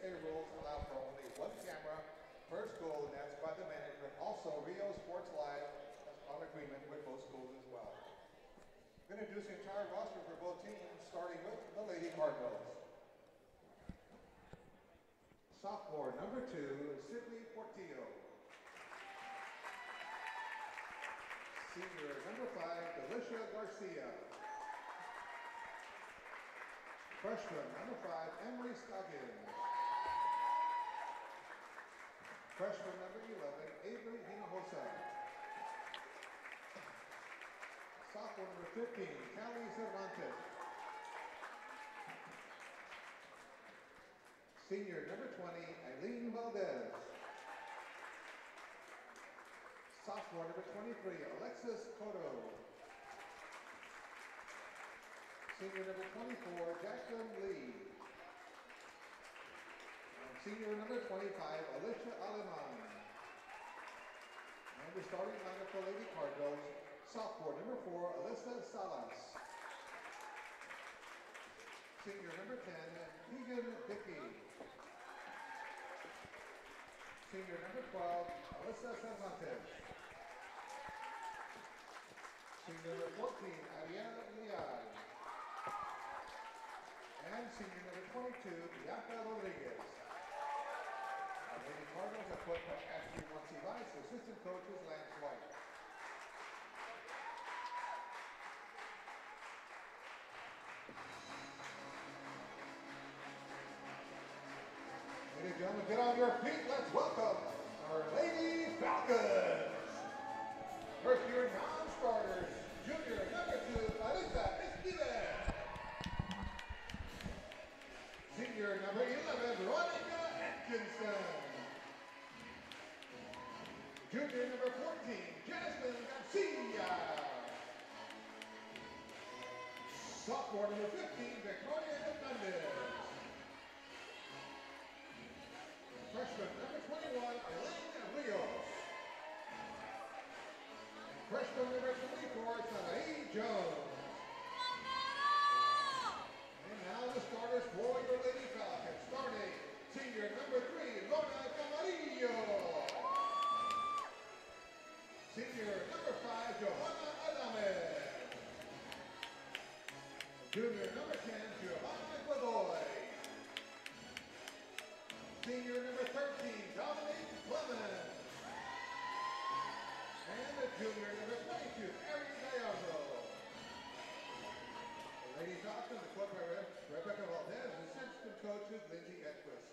6A rules allow for only one camera per school, and that's by the management. Also, Rio Sports Live is on agreement with both schools as well. I'm going to introduce the entire roster for both teams, starting with the Lady Cardinals. Sophomore number 2, Sydney Portillo. Senior number 5, Alicia Garcia. Freshman number 5, Emily Scoggins. Freshman number 11, Avery Hinojosa. Sophomore number 15, Callie Cervantes. Senior number 20, Eileen Valdez. Sophomore number 23, Alexis Cotto. Senior number 24, Jacqueline Lee. And senior number 25, Alicia Aleman. And the starting lineup for Lady Cardinals, sophomore number 4, Alyssa Salas. Senior number 10, Keegan Dickey. Senior number 12, Alyssa Cervantes. Senior number 14, Ariana Liad. And senior number 22, Bianca Rodriguez. Our Lady Cardinals are put by Ashley Monsivais, assistant coach is Lance White. Ladies and gentlemen, get on your feet. Let's welcome our Lady Falcons. First year non-starters, junior number 2, Marisa Esquivel. Senior number 11, Veronica Atkinson. Junior number 14, Jasmine Garcia. Sophomore number 15, Victoria Hernandez. Freshman number 21, Elaine Rios. And freshman number 24, Sanae Jones. And now the starters for your Lady Falcons. Starting senior number 3, Lorna Camarillo. Senior number 5, Johanna Adame. Junior number 10, Giovanna Godoy. Senior number 13, Dominique Clemens. And the junior number 22, Eric Gallardo. The Lady Falcons are coached by Rebecca Valdez, assistant coach is Lindsay Edquist.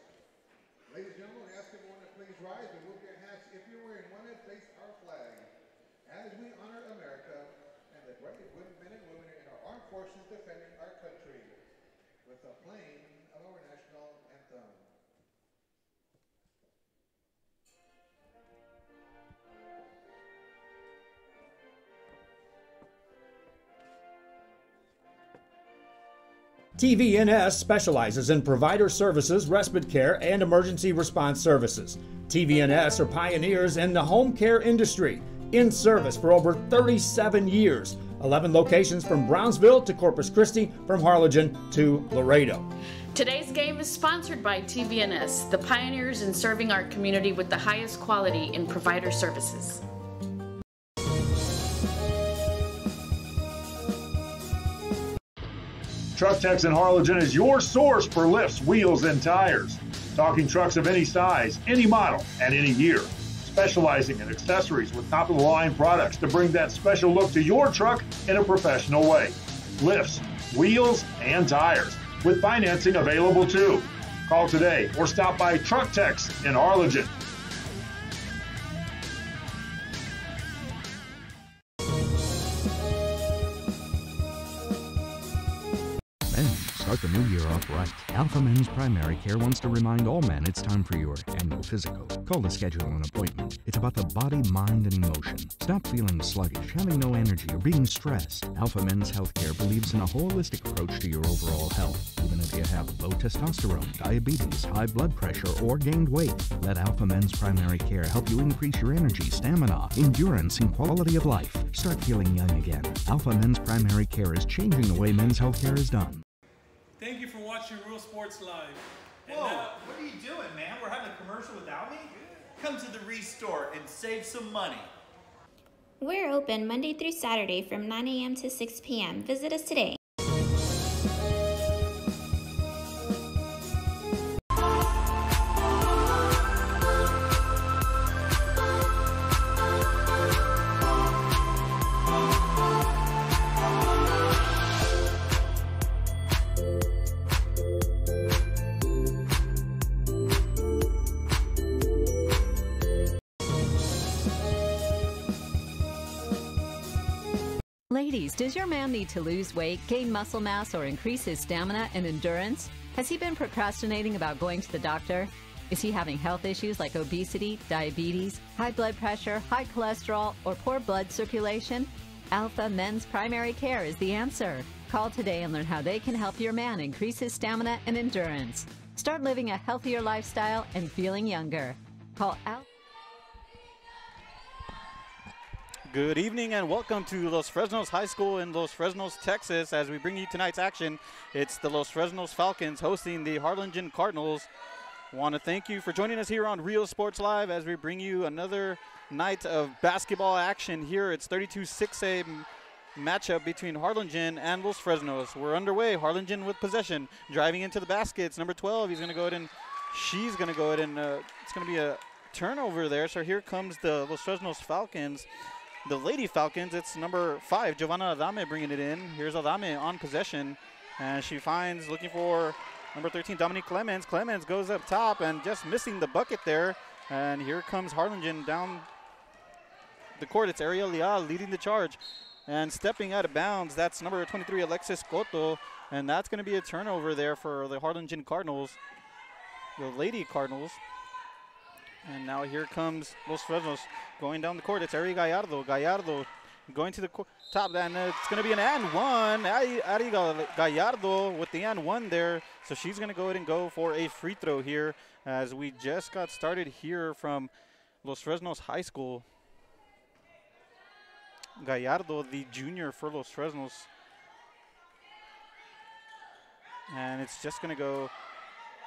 Ladies and gentlemen, we ask everyone to please rise and move your hats if you're wearing one and face our flag as we honor America and the brave men and women in our armed forces defending our country with the playing of our national anthem. TVNS specializes in provider services, respite care, and emergency response services. TVNS are pioneers in the home care industry, in service for over 37 years. 11 locations from Brownsville to Corpus Christi, from Harlingen to Laredo. Today's game is sponsored by TVNS, the pioneers in serving our community with the highest quality in provider services. Truck Techs in Harlingen is your source for lifts, wheels, and tires. Talking trucks of any size, any model, and any year. Specializing in accessories with top-of-the-line products to bring that special look to your truck in a professional way. Lifts, wheels, and tires, with financing available too. Call today or stop by Truck Techs in Harlingen. Start the new year off right. Alpha Men's Primary Care wants to remind all men it's time for your annual physical. Call to schedule an appointment. It's about the body, mind, and emotion. Stop feeling sluggish, having no energy, or being stressed. Alpha Men's Healthcare believes in a holistic approach to your overall health. Even if you have low testosterone, diabetes, high blood pressure, or gained weight, let Alpha Men's Primary Care help you increase your energy, stamina, endurance, and quality of life. Start feeling young again. Alpha Men's Primary Care is changing the way men's healthcare is done. Thank you for watching Real Sports Live. Whoa, what are you doing, man? We're having a commercial without me? Come to the Restore and save some money. We're open Monday through Saturday from 9 a.m. to 6 p.m. Visit us today. Ladies, does your man need to lose weight, gain muscle mass, or increase his stamina and endurance? Has he been procrastinating about going to the doctor? Is he having health issues like obesity, diabetes, high blood pressure, high cholesterol, or poor blood circulation? Alpha Men's Primary Care is the answer. Call today and learn how they can help your man increase his stamina and endurance. Start living a healthier lifestyle and feeling younger. Call Alpha. Good evening and welcome to Los Fresnos High School in Los Fresnos, Texas. As we bring you tonight's action, it's the Los Fresnos Falcons hosting the Harlingen Cardinals. Want to thank you for joining us here on Real Sports Live as we bring you another night of basketball action here. It's 32-6A matchup between Harlingen and Los Fresnos. We're underway. Harlingen with possession, driving into the basket. It's number 12. He's going to go ahead and she's going to go ahead and it's going to be a turnover there. So here comes the Los Fresnos Falcons. The Lady Falcons, it's number 5, Giovanna Adame bringing it in. Here's Adame on possession, and she finds, looking for number 13, Dominique Clemens. Clemens goes up top and just missing the bucket there. And here comes Harlingen down the court. It's Ariel Leal leading the charge. And stepping out of bounds, that's number 23, Alexis Cotto. And that's going to be a turnover there for the Harlingen Cardinals, the Lady Cardinals. And now here comes Los Fresnos going down the court. It's Ari Gallardo. Gallardo going to the top, and it's going to be an and one. Ari Gallardo with the and one there. So she's going to go ahead and go for a free throw here as we just got started here from Los Fresnos High School. Gallardo, the junior for Los Fresnos. And it's just going to go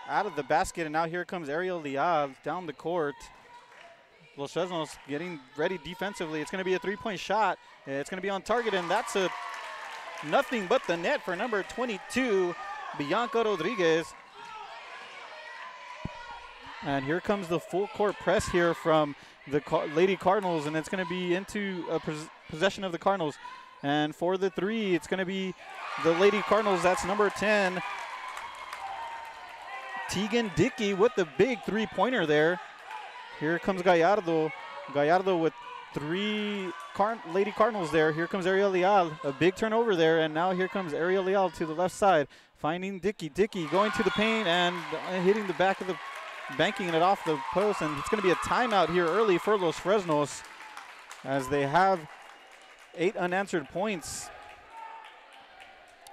out of the basket, and now here comes Ariel Leal down the court. Los Fresnos getting ready defensively. It's going to be a three-point shot. It's going to be on target, and that's a nothing but the net for number 22, Bianca Rodriguez. And here comes the full court press here from the Lady Cardinals, and it's going to be into a possession of the Cardinals. And for the three, it's going to be the Lady Cardinals. That's number 10, Tegan Dickey with the big three-pointer there. Here comes Gallardo. Gallardo with three Lady Cardinals there. Here comes Ariel Leal. A big turnover there, and now here comes Ariel Leal to the left side, finding Dickey. Dickey going to the paint and hitting the back of the, banking it off the post, and it's going to be a timeout here early for Los Fresnos as they have 8 unanswered points.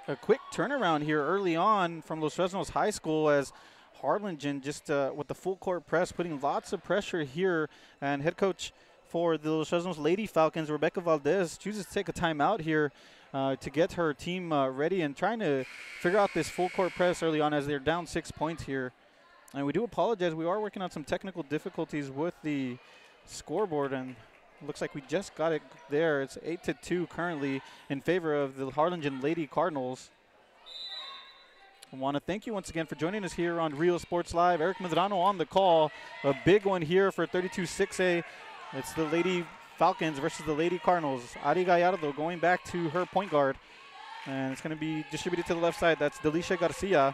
A quick turnaround here early on from Los Fresnos High School as Harlingen just with the full court press, putting lots of pressure here. And head coach for the Los Fresnos Lady Falcons, Rebecca Valdez, chooses to take a timeout here to get her team ready and trying to figure out this full court press early on as they're down 6 points here. And we do apologize. We are working on some technical difficulties with the scoreboard, and looks like we just got it there. It's 8-2 currently in favor of the Harlingen Lady Cardinals. I want to thank you once again for joining us here on Real Sports Live. Eric Medrano on the call. A big one here for 32-6A. It's the Lady Falcons versus the Lady Cardinals. Ari Gallardo going back to her point guard. And it's going to be distributed to the left side. That's Delicia Garcia.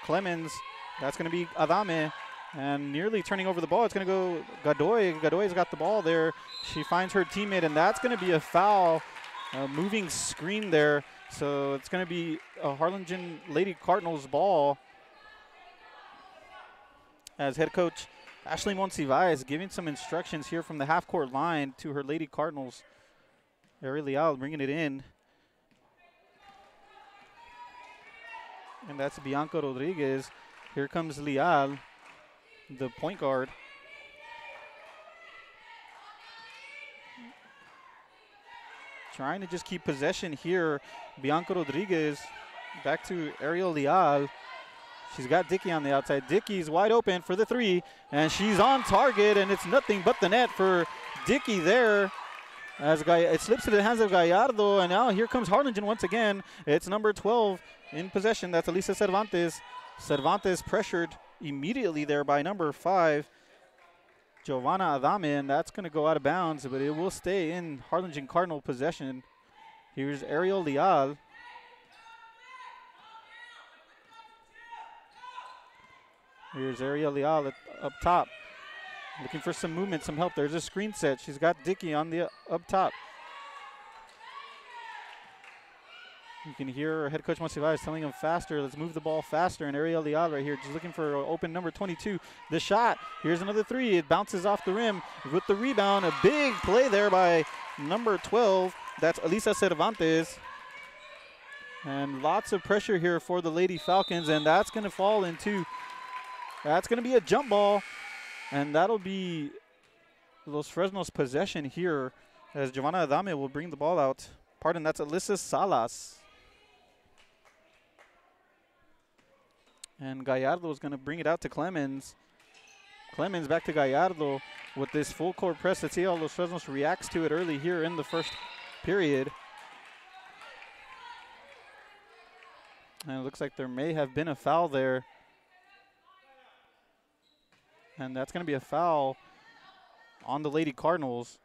Clemens. That's going to be Adame. And nearly turning over the ball, it's going to go Godoy. Godoy's got the ball there. She finds her teammate, and that's going to be a foul. A moving screen there. So it's going to be a Harlingen Lady Cardinals ball as head coach Ashley Monsivais is giving some instructions here from the half-court line to her Lady Cardinals. Ariel Leal bringing it in. And that's Bianca Rodriguez. Here comes Leal, the point guard. Trying to just keep possession here. Bianca Rodriguez Back to Ariel Leal. She's got Dickey on the outside. Dickey's wide open for the three, and she's on target, and it's nothing but the net for Dickey there. As it slips to the hands of Gallardo, and now here comes Harlingen once again. It's number 12 in possession. That's Elisa Cervantes. Cervantes pressured immediately there by number 5, Giovanna Adame, and that's going to go out of bounds, but it will stay in Harlingen Cardinal possession. Here's Ariel Leal. Here's Ariel Leal up top. Looking for some movement, some help. There's a screen set. She's got Dickey on the up top. You can hear head coach Monsiváis telling him faster. Let's move the ball faster. And Ariel Leal right here just looking for open number 22. The shot. Here's another three. It bounces off the rim with the rebound. A big play there by number 12. That's Elisa Cervantes. And lots of pressure here for the Lady Falcons. And that's going to fall into, that's going to be a jump ball. And that'll be Los Fresnos' possession here as Giovanna Adame will bring the ball out. Pardon, that's Alyssa Salas. And Gallardo is going to bring it out to Clemens. Clemens back to Gallardo with this full court press. Let's see how Los Fresnos reacts to it early here in the first period. And it looks like there may have been a foul there. And that's going to be a foul on the Lady Cardinals.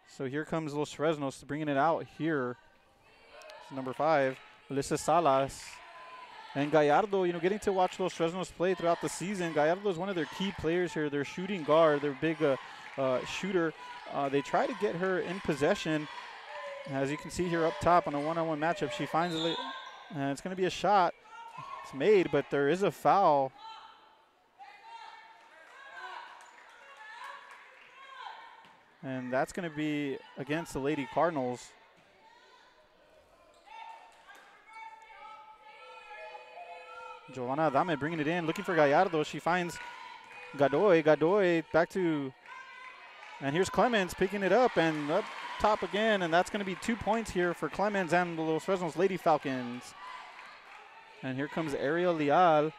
So here comes Los Fresnos bringing it out here. It's number 5, Alyssa Salas. And Gallardo, you know, getting to watch Los Fresnos play throughout the season. Gallardo is one of their key players here. Their shooting guard, their big shooter. They try to get her in possession. As you can see here up top on a one-on-one matchup, she finds it. And it's going to be a shot. It's made, but there is a foul. And that's going to be against the Lady Cardinals. Giovanna Adame bringing it in, looking for Gallardo. She finds Godoy. Godoy back to, and here's Clemens picking it up and up top again. And that's going to be 2 points here for Clemens and the Los Fresnos Lady Falcons. And here comes Ariel Leal.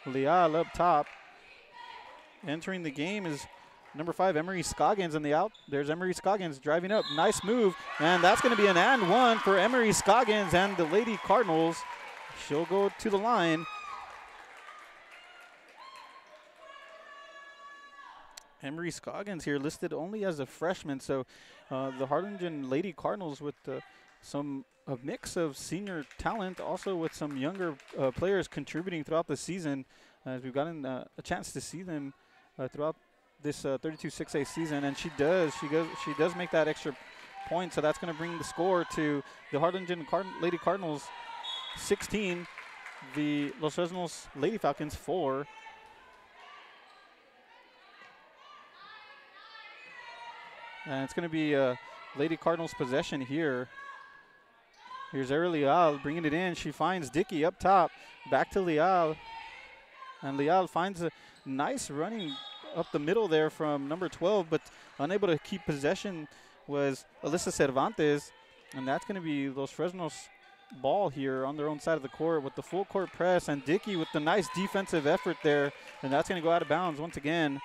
Leal up top. Entering the game is number 5, Emery Scoggins in the out. There's Emery Scoggins driving up. Nice move. And that's going to be an and one for Emery Scoggins and the Lady Cardinals. She'll go to the line. Emery Scoggins here listed only as a freshman. So the Harlingen Lady Cardinals with a mix of senior talent, also with some younger players contributing throughout the season. As we've gotten a chance to see them throughout this 32-6A season, and she does make that extra point, so that's going to bring the score to the Harlingen Lady Cardinals 16, the Los Fresnos Lady Falcons 4. And it's going to be Lady Cardinals possession here. Here's Ariel Leal bringing it in. She finds Dickey up top, back to Leal, and Leal finds a nice running up the middle there from number 12, but unable to keep possession was Alyssa Cervantes, and that's going to be Los Fresnos ball here on their own side of the court with the full court press, and Dickey with the nice defensive effort there, and that's going to go out of bounds once again.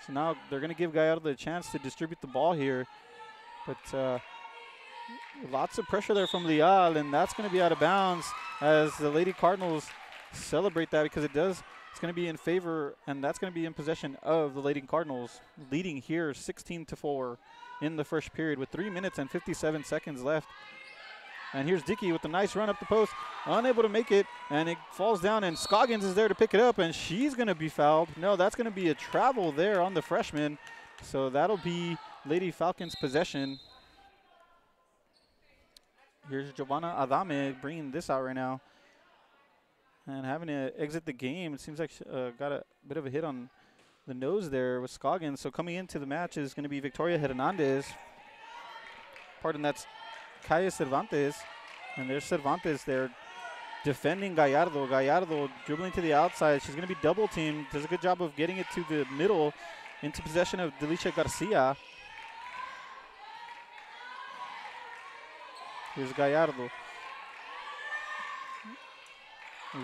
So now they're going to give Gallardo the chance to distribute the ball here, but lots of pressure there from Leal, and that's going to be out of bounds as the Lady Cardinals celebrate that, because it's going to be in favor, and that's going to be in possession of the Lady Cardinals, leading here 16-4 in the first period with 3 minutes and 57 seconds left. And here's Dickey with a nice run up the post, unable to make it, and it falls down, and Scoggins is there to pick it up, and she's going to be fouled. No, that's going to be a travel there on the freshman, so that'll be Lady Falcons possession. Here's Giovanna Adame bringing this out right now and having to exit the game. It seems like she got a bit of a hit on the nose there with Scoggins. So coming into the match is going to be Victoria Hernandez. Pardon, that's Kaya Cervantes. And there's Cervantes there defending Gallardo. Gallardo dribbling to the outside. She's going to be double teamed. Does a good job of getting it to the middle into possession of Delicia Garcia. Here's Gallardo.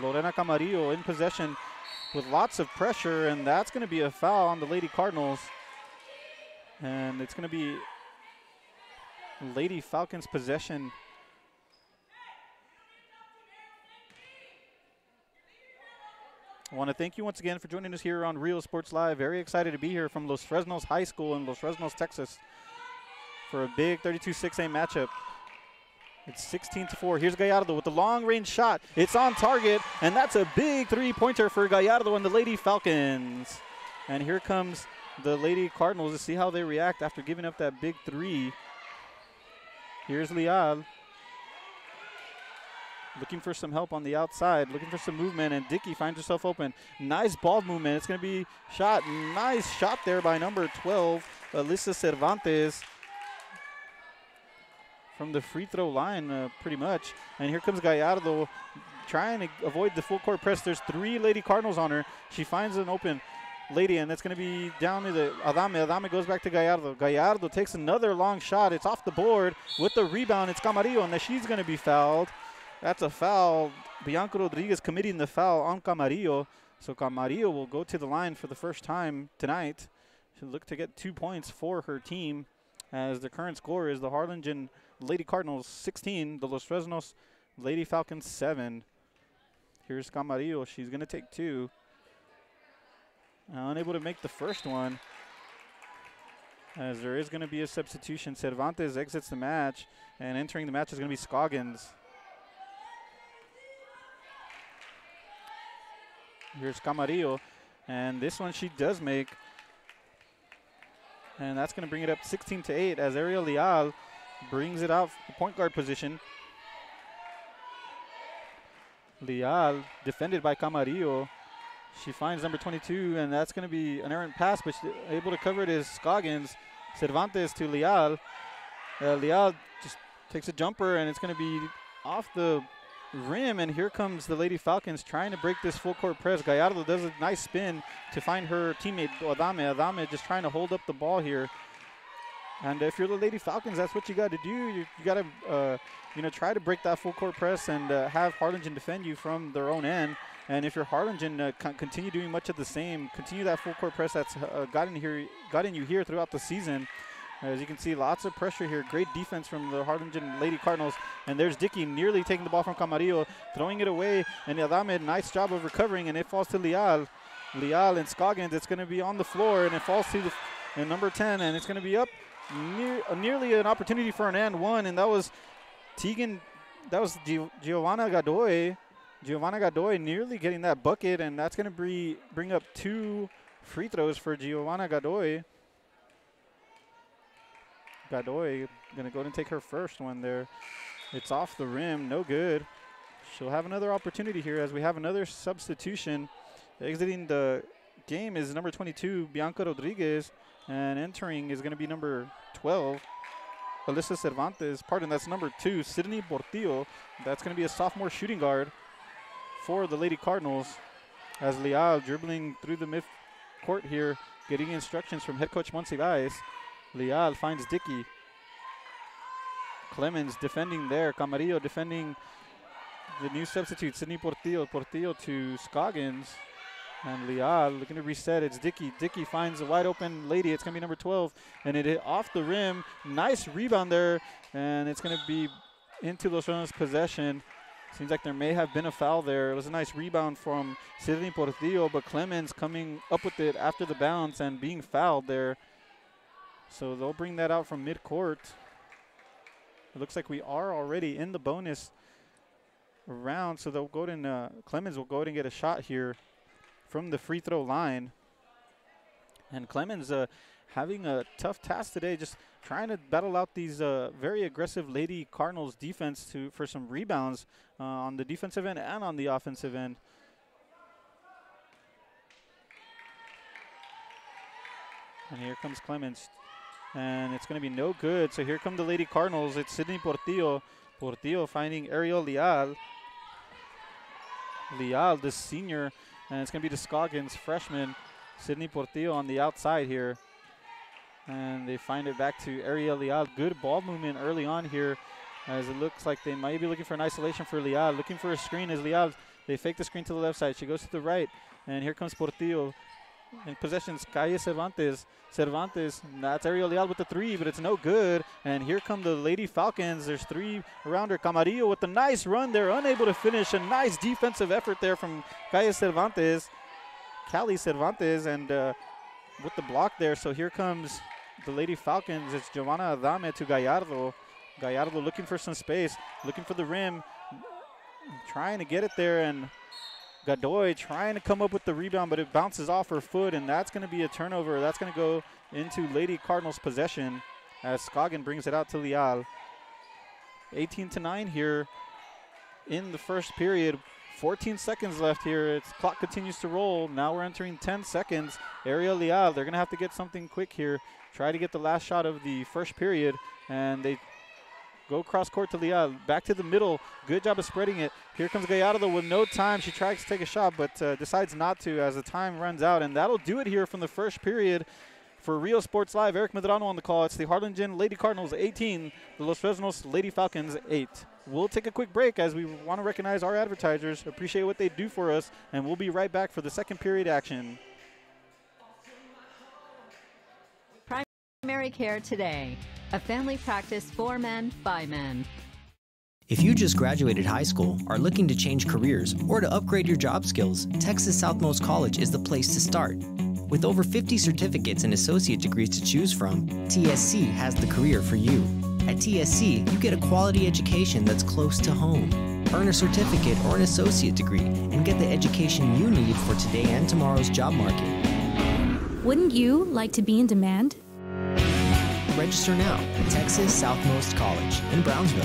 Lorena Camarillo in possession with lots of pressure, and that's going to be a foul on the Lady Cardinals. And it's going to be Lady Falcons possession. I want to thank you once again for joining us here on Real Sports Live. Very excited to be here from Los Fresnos High School in Los Fresnos, Texas for a big 32-6A matchup. It's 16-4. Here's Gallardo with the long-range shot. It's on target, and that's a big three-pointer for Gallardo and the Lady Falcons. And here comes the Lady Cardinals to see how they react after giving up that big three. Here's Leal. Looking for some help on the outside, looking for some movement, and Dickey finds herself open. Nice ball movement. It's going to be shot. Nice shot there by number 12, Alyssa Cervantes, from the free throw line, pretty much. And here comes Gallardo trying to avoid the full court press. There's 3 Lady Cardinals on her. She finds an open lady, and it's going to be down to the Adame. Adame goes back to Gallardo. Gallardo takes another long shot. It's off the board with the rebound. It's Camarillo, and then she's going to be fouled. That's a foul. Bianca Rodriguez committing the foul on Camarillo. So Camarillo will go to the line for the first time tonight. She'll look to get 2 points for her team, as the current score is the Harlingen Lady Cardinals 16, the Los Fresnos Lady Falcons 7. Here's Camarillo. She's going to take 2. Unable to make the first one, as there is going to be a substitution. Cervantes exits the match, and entering the match is going to be Scoggins. Here's Camarillo, and this one she does make. And that's going to bring it up 16-8 as Ariel Leal brings it out the point guard position. Leal defended by Camarillo. She finds number 22, and that's going to be an errant pass, but able to cover it is Scoggins. Cervantes to Leal. Leal just takes a jumper, and it's going to be off the rim, and here comes the Lady Falcons trying to break this full court press. Gallardo does a nice spin to find her teammate Adame. Adame just trying to hold up the ball here. And if you're the Lady Falcons, that's what you got to do. You got to try to break that full court press and have Harlingen defend you from their own end. And if you're Harlingen, continue doing much of the same. Continue that full court press that's gotten you here throughout the season. As you can see, lots of pressure here. Great defense from the Harlingen Lady Cardinals. And there's Dickey nearly taking the ball from Camarillo, throwing it away. And Adame, nice job of recovering, and it falls to Leal. Leal and Scoggins, it's going to be on the floor, and it falls to the number 10, and it's going to be up nearly an opportunity for an and one, and that was Giovanna Godoy. Giovanna Godoy nearly getting that bucket, and that's going to bring up 2 free throws for Giovanna Godoy. Godoy going to go ahead and take her first one there. It's off the rim, no good. She'll have another opportunity here as we have another substitution. Exiting the game is number 22, Bianca Rodriguez, and entering is going to be number 12, Alyssa Cervantes. Pardon, that's number 2, Sydney Portillo. That's going to be a sophomore shooting guard for the Lady Cardinals, as Leal dribbling through the mid-court here, getting instructions from head coach Monsiváis. Leal finds Dickey. Clemens defending there. Camarillo defending the new substitute, Sydney Portillo. Portillo to Scoggins. And Leal looking to reset. It's Dickey. Dickey finds a wide open lady. It's going to be number 12. And it hit off the rim. Nice rebound there. And it's going to be into Los Fresnos' possession. Seems like there may have been a foul there. It was a nice rebound from Sydney Portillo, but Clemens coming up with it after the bounce and being fouled there. So they'll bring that out from midcourt. It looks like we are already in the bonus round, so they'll go ahead and Clemens will go ahead and get a shot here from the free throw line. And Clemens having a tough task today, just trying to battle out these very aggressive Lady Cardinals defense for some rebounds on the defensive end and on the offensive end. And here comes Clemens. And it's going to be no good. So here come the Lady Cardinals. It's Sydney Portillo. Portillo finding Ariel Leal. Leal, the senior. And it's going to be the Scoggins freshman. Sydney Portillo on the outside here. And they find it back to Ariel Leal. Good ball movement early on here, as it looks like they might be looking for an isolation for Leal. Looking for a screen as Leal They fake the screen to the left side. She goes to the right, and here comes Portillo. In possession, Calle Cervantes. That's Ariel Leal with the 3, but it's no good. And here come the Lady Falcons. There's 3 around her. Camarillo with a nice run. They're unable to finish. A nice defensive effort there from Calle Cervantes, and with the block there. So here comes the Lady Falcons. It's Giovanna Adame to Gallardo. Gallardo looking for some space, looking for the rim, trying to get it there, and Godoy trying to come up with the rebound, but it bounces off her foot, and that's going to be a turnover. That's going to go into Lady Cardinals possession as Scoggin brings it out to Leal. 18-9 here in the first period. 14 seconds left here. Its clock continues to roll. Now we're entering 10 seconds. Ariel Leal, they're going to have to get something quick here. Try to get the last shot of the first period, and they go cross court to Leal. Back to the middle. Good job of spreading it. Here comes Gallardo with no time. She tries to take a shot, but decides not to as the time runs out. And that'll do it here from the first period. For Rio Sports Live, Eric Medrano on the call. It's the Harlingen Lady Cardinals 18, the Los Fresnos Lady Falcons 8. We'll take a quick break as we want to recognize our advertisers, appreciate what they do for us, and we'll be right back for the second period action. Primary Care Today, a family practice for men, by men. If you just graduated high school, are looking to change careers, or to upgrade your job skills, Texas Southmost College is the place to start. With over 50 certificates and associate degrees to choose from, TSC has the career for you. At TSC, you get a quality education that's close to home. Earn a certificate or an associate degree and get the education you need for today and tomorrow's job market. Wouldn't you like to be in demand? Register now at Texas Southmost College in Brownsville.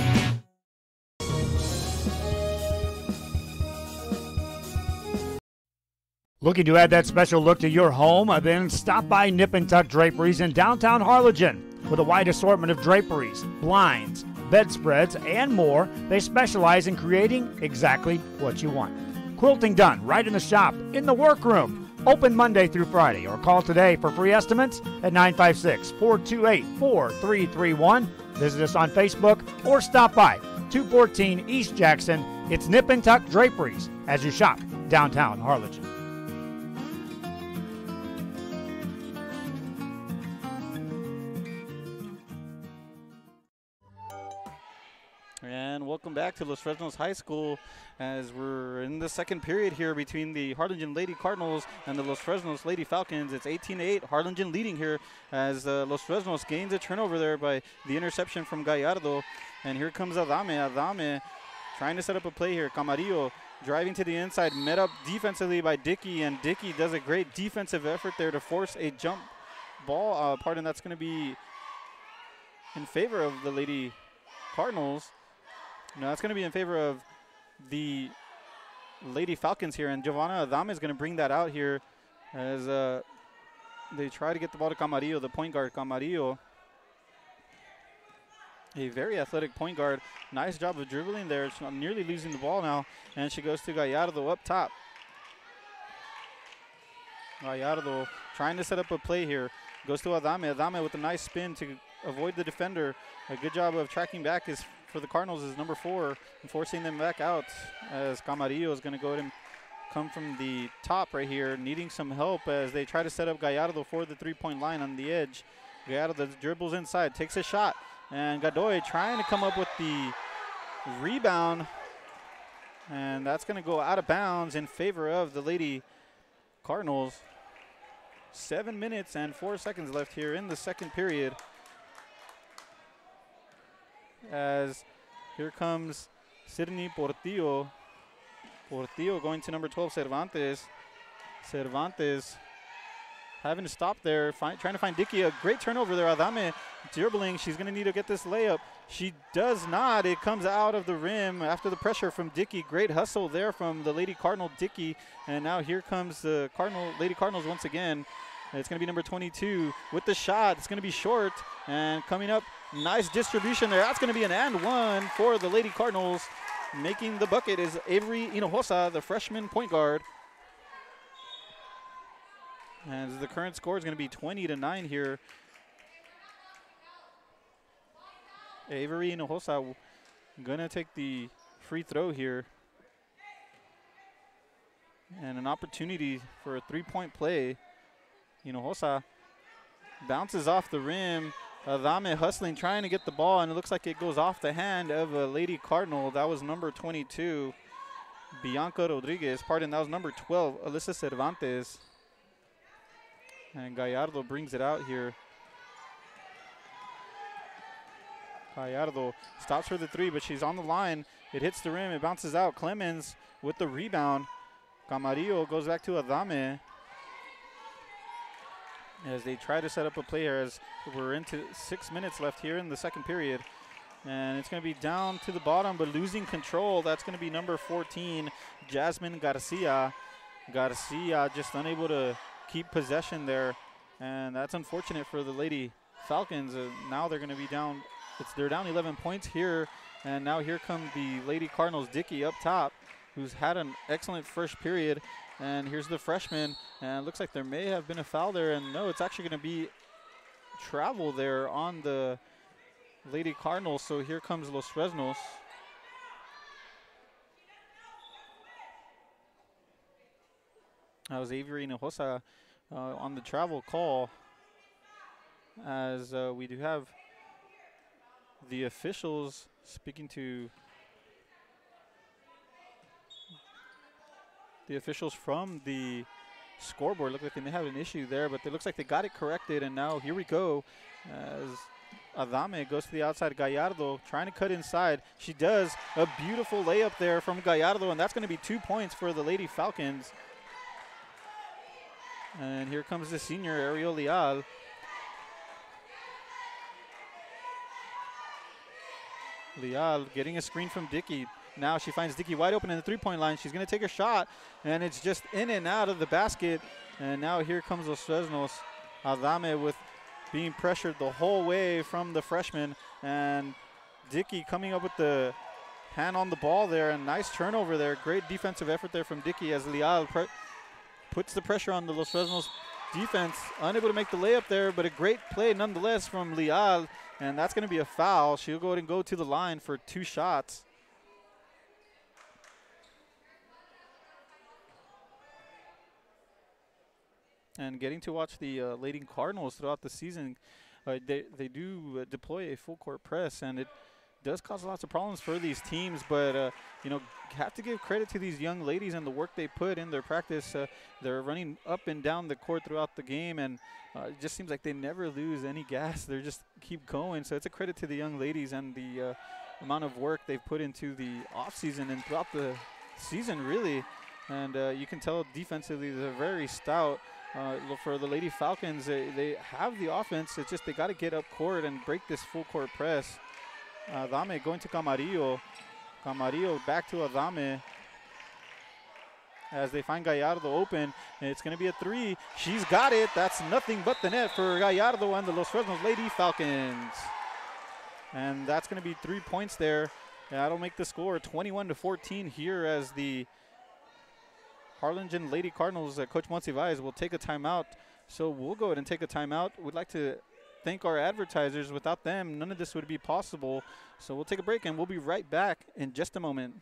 Looking to add that special look to your home? Then stop by Nip and Tuck Draperies in downtown Harlingen. With a wide assortment of draperies, blinds, bedspreads, and more, they specialize in creating exactly what you want. Quilting done right in the shop, in the workroom. Open Monday through Friday, or call today for free estimates at 956-428-4331. Visit us on Facebook or stop by 214 East Jackson. It's Nip and Tuck Draperies as you shop downtown Harlingen. And welcome back to Los Fresnos High School as we're in the second period here between the Harlingen Lady Cardinals and the Los Fresnos Lady Falcons. It's 18-8, Harlingen leading here as Los Fresnos gains a turnover there by the interception from Gallardo. And here comes Adame trying to set up a play here. Camarillo driving to the inside, met up defensively by Dickey, and Dickey does a great defensive effort there to force a jump ball. Pardon, that's going to be in favor of the Lady Cardinals. No, that's going to be in favor of the Lady Falcons here, and Giovanna Adame is going to bring that out here as they try to get the ball to Camarillo, the point guard. Camarillo, a very athletic point guard. Nice job of dribbling there. She's nearly losing the ball now, and she goes to Gallardo up top. Gallardo trying to set up a play here. Goes to Adame. Adame with a nice spin to avoid the defender. A good job of tracking back is for the Cardinals is number 4 and forcing them back out as Camarillo is going to go ahead and come from the top right here, needing some help as they try to set up Gallardo for the three-point line on the edge. Gallardo dribbles inside, takes a shot, and Godoy trying to come up with the rebound, and that's going to go out of bounds in favor of the Lady Cardinals. 7 minutes and 4 seconds left here in the second period. As here comes Sydney Portillo. Portillo going to number 12, Cervantes. Cervantes having to stop there, trying to find Dickey. A great turnover there. Adame dribbling. She's going to need to get this layup. She does not. It comes out of the rim after the pressure from Dickey. Great hustle there from the Lady Cardinal, Dickey. And now here comes the Lady Cardinals once again. It's going to be number 22 with the shot. It's going to be short. And coming up, nice distribution there. That's going to be an and one for the Lady Cardinals. Making the bucket is Avery Hinojosa, the freshman point guard. And the current score is going to be 20-9 here. Avery Hinojosa going to take the free throw here. And an opportunity for a three-point play. Hinojosa bounces off the rim. Adame hustling, trying to get the ball, and it looks like it goes off the hand of a Lady Cardinal. That was number 22, Bianca Rodriguez. Pardon, that was number 12, Alyssa Cervantes. And Gallardo brings it out here. Gallardo stops for the three, but she's on the line. It hits the rim, it bounces out. Clemens with the rebound. Camarillo goes back to Adame as they try to set up a play here, as we're into 6 minutes left here in the second period. And it's going to be down to the bottom, but losing control. That's going to be number 14, Jasmine Garcia. Garcia just unable to keep possession there, and that's unfortunate for the Lady Falcons. Now they're going to be down. They're down 11 points here, and now here come the Lady Cardinals. Dickey up top, who's had an excellent first period. And here's the freshman, and it looks like there may have been a foul there, and no, it's actually going to be travel there on the Lady Cardinals. So here comes Los Fresnos. That was Avery Hinojosa on the travel call, as we do have the officials speaking to the officials from the scoreboard. Look like they may have an issue there, but it looks like they got it corrected. And now here we go as Adame goes to the outside. Gallardo trying to cut inside. She does. A beautiful layup there from Gallardo, and that's going to be 2 points for the Lady Falcons. And here comes the senior, Ariel Leal. Leal getting a screen from Dickey. Now she finds Dickey wide open in the three-point line. She's going to take a shot, and it's just in and out of the basket. And now here comes Los Fresnos. Adame with being pressured the whole way from the freshman. And Dickey coming up with the hand on the ball there. And nice turnover there. Great defensive effort there from Dickey as Leal puts the pressure on the Los Fresnos defense. Unable to make the layup there, but a great play nonetheless from Leal. And that's going to be a foul. She'll go ahead and go to the line for 2 shots. And getting to watch the Lady Cardinals throughout the season, they do deploy a full court press, and it does cause lots of problems for these teams. But have to give credit to these young ladies and the work they put in their practice. They're running up and down the court throughout the game, and it just seems like they never lose any gas. They just keep going. So it's a credit to the young ladies and the amount of work they've put into the off season and throughout the season, really. And you can tell defensively they're very stout. For the Lady Falcons, they have the offense. It's just they got to get up court and break this full court press. Adame going to Camarillo. Camarillo back to Adame as they find Gallardo open. And it's going to be a 3. She's got it. That's nothing but the net for Gallardo and the Los Fresnos Lady Falcons. And that's going to be 3 points there. That'll make the score 21-14 here as the Harlingen Lady Cardinals, Coach Monsiváis will take a timeout. So we'll go ahead and take a timeout. We'd like to thank our advertisers. Without them, none of this would be possible. So we'll take a break, and we'll be right back in just a moment.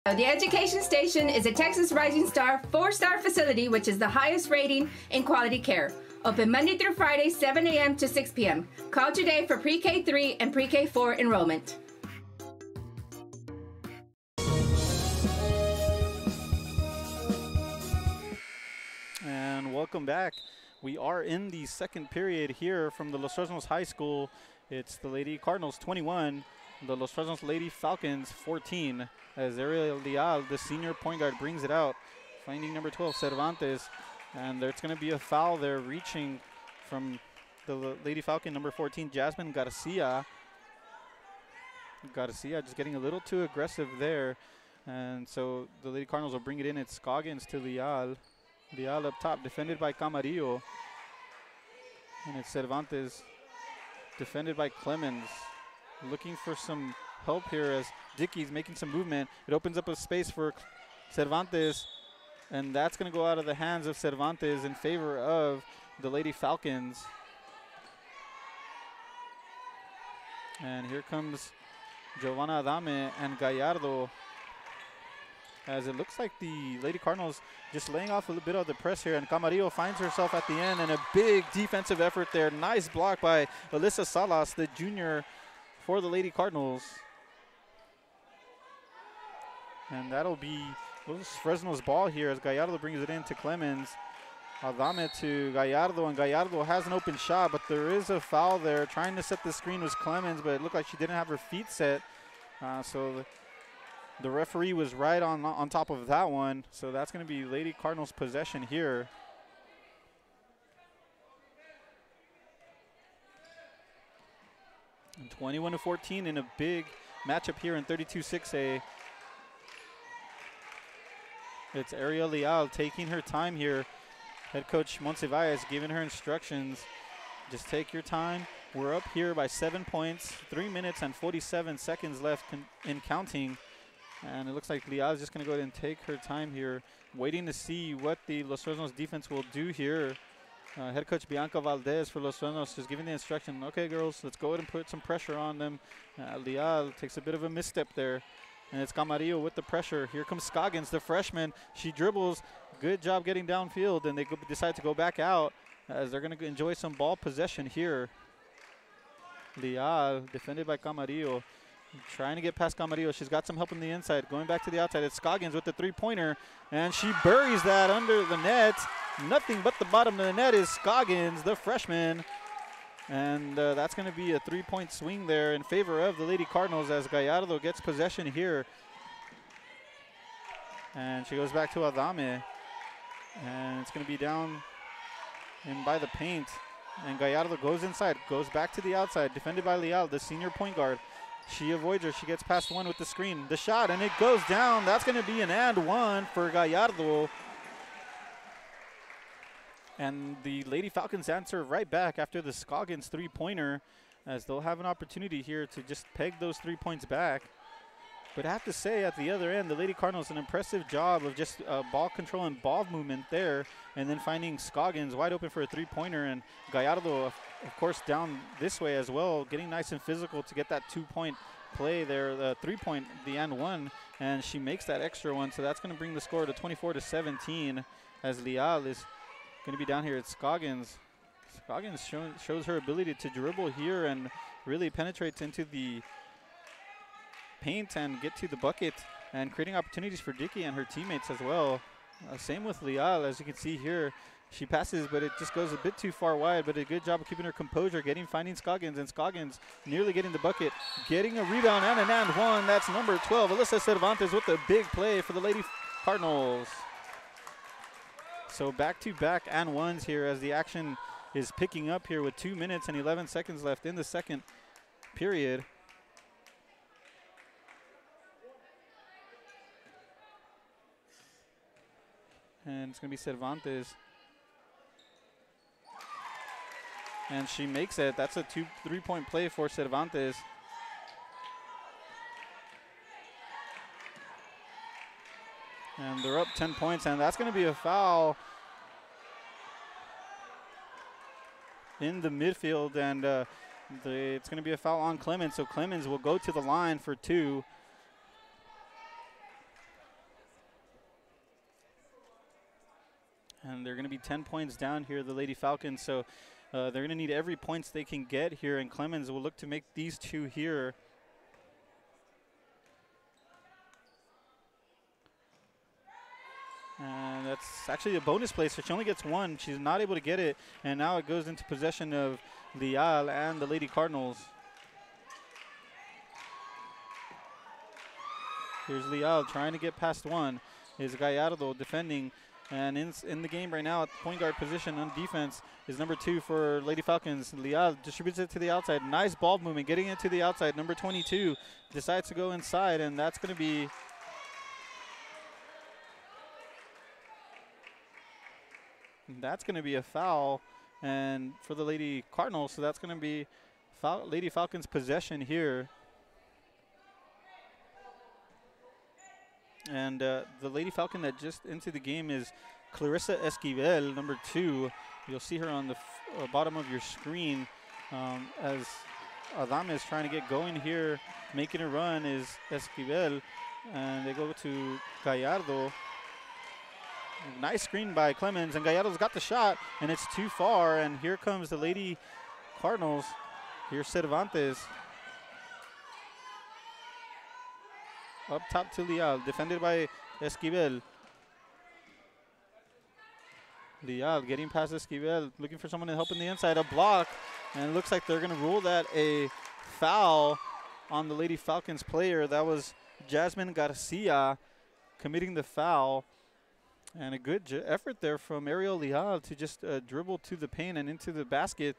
The Education Station is a Texas Rising Star 4-star facility, which is the highest rating in quality care. Open Monday through Friday, 7 a.m. to 6 p.m. Call today for pre-K 3 and pre-K 4 enrollment. And welcome back. We are in the second period here from the Los Fresnos High School. It's the Lady Cardinals 21, the Los Fresnos Lady Falcons 14. As Ariel Leal, the senior point guard, brings it out, finding number 12, Cervantes. And there's going to be a foul there reaching from the Lady Falcon, number 14, Jasmine Garcia. Garcia just getting a little too aggressive there. And so the Lady Cardinals will bring it in. It's Scoggins to Leal. Leal up top, defended by Camarillo. And it's Cervantes, defended by Clemens. Looking for some help here as Dickey's making some movement. It opens up a space for Cervantes, and that's going to go out of the hands of Cervantes in favor of the Lady Falcons. And here comes Giovanna Adame and Gallardo. as it looks like the Lady Cardinals just laying off a little bit of the press here, and Camarillo finds herself at the end, and a big defensive effort there. Nice block by Alyssa Salas, the junior for the Lady Cardinals. And that'll be Fresno's ball here as Gallardo brings it in to Clemens. Adame to Gallardo, and Gallardo has an open shot, but there is a foul there. Trying to set the screen was Clemens, but it looked like she didn't have her feet set. So the referee was right on top of that one. So that's going to be Lady Cardinals possession here. And 21-14 in a big matchup here in 32-6A. It's Ariel Leal taking her time here. Head coach Monsiváis giving her instructions. Just take your time. We're up here by 7 points. 3 minutes and 47 seconds left in counting. And it looks like Leal is just going to go ahead and take her time here, waiting to see what the Los Fresnos defense will do here. Head coach Bianca Valdez for Los Fresnos just giving the instruction, okay, girls, let's go ahead and put some pressure on them. Leal takes a bit of a misstep there. And it's Camarillo with the pressure. Here comes Scoggins, the freshman. She dribbles. Good job getting downfield, and they decide to go back out as they're going to enjoy some ball possession here. Leal, defended by Camarillo. Trying to get past Camarillo. She's got some help on the inside. Going back to the outside. It's Scoggins with the three-pointer, and she buries that under the net. Nothing but the bottom of the net is Scoggins, the freshman. And that's going to be a three-point swing there in favor of the Lady Cardinals as Gallardo gets possession here. And she goes back to Adame. And it's going to be down in by the paint. And Gallardo goes inside, goes back to the outside, defended by Leal, the senior point guard. She avoids her. She gets past one with the screen. The shot, and it goes down. That's going to be an and one for Gallardo. And the Lady Falcons answer right back after the Scoggins three-pointer, as they'll have an opportunity here to just peg those 3 points back. But I have to say, at the other end, the Lady Cardinals, an impressive job of just ball control and ball movement there, and then finding Scoggins wide open for a three-pointer, and Gallardo, of course, down this way as well, getting nice and physical to get that 2-point play there, the 3-point, the and one, and she makes that extra one, so that's going to bring the score to 24-17 as Leal is going to be down here at Scoggins. Scoggins shows her ability to dribble here and really penetrates into the paint and get to the bucket and creating opportunities for Dickey and her teammates as well. Same with Leal, as you can see here. She passes, but it just goes a bit too far wide, but a good job of keeping her composure, finding Scoggins, and Scoggins nearly getting the bucket, getting a rebound and an and one. That's number 12, Alyssa Cervantes with a big play for the Lady Cardinals. So back-to-back and ones here as the action is picking up here with 2 minutes and 11 seconds left in the second period. And it's going to be Cervantes. And she makes it. That's a 3-point play for Cervantes. And they're up 10 points, and that's going to be a foul in the midfield, and it's going to be a foul on Clemens, so Clemens will go to the line for 2. And they're going to be 10 points down here, the Lady Falcons, so they're going to need every points they can get here, and Clemens will look to make these 2 here. And that's actually a bonus play, so she only gets 1. She's not able to get it, and now it goes into possession of Leal and the Lady Cardinals. Here's Leal trying to get past 1. Is Gallardo defending, and in the game right now at the point guard position on defense is number 2 for Lady Falcons. Leal distributes it to the outside. Nice ball movement, getting it to the outside. Number 22 decides to go inside, and that's going to be a foul, and for the Lady Cardinals, so that's going to be Lady Falcons possession here. And the Lady Falcon that just into the game is Clarissa Esquivel, number 2. You'll see her on the bottom of your screen as Adame is trying to get going here. Making a run is Esquivel. And they go to Gallardo. Nice screen by Clemens, and Gallardo's got the shot, and it's too far. And here comes the Lady Cardinals. Here's Cervantes. Up top to Leal, defended by Esquivel. Leal getting past Esquivel, looking for someone to help in the inside. A block, and it looks like they're going to rule that a foul on the Lady Falcons player. That was Jasmine Garcia committing the foul. And a good effort there from Ariel Leal to just dribble to the paint and into the basket,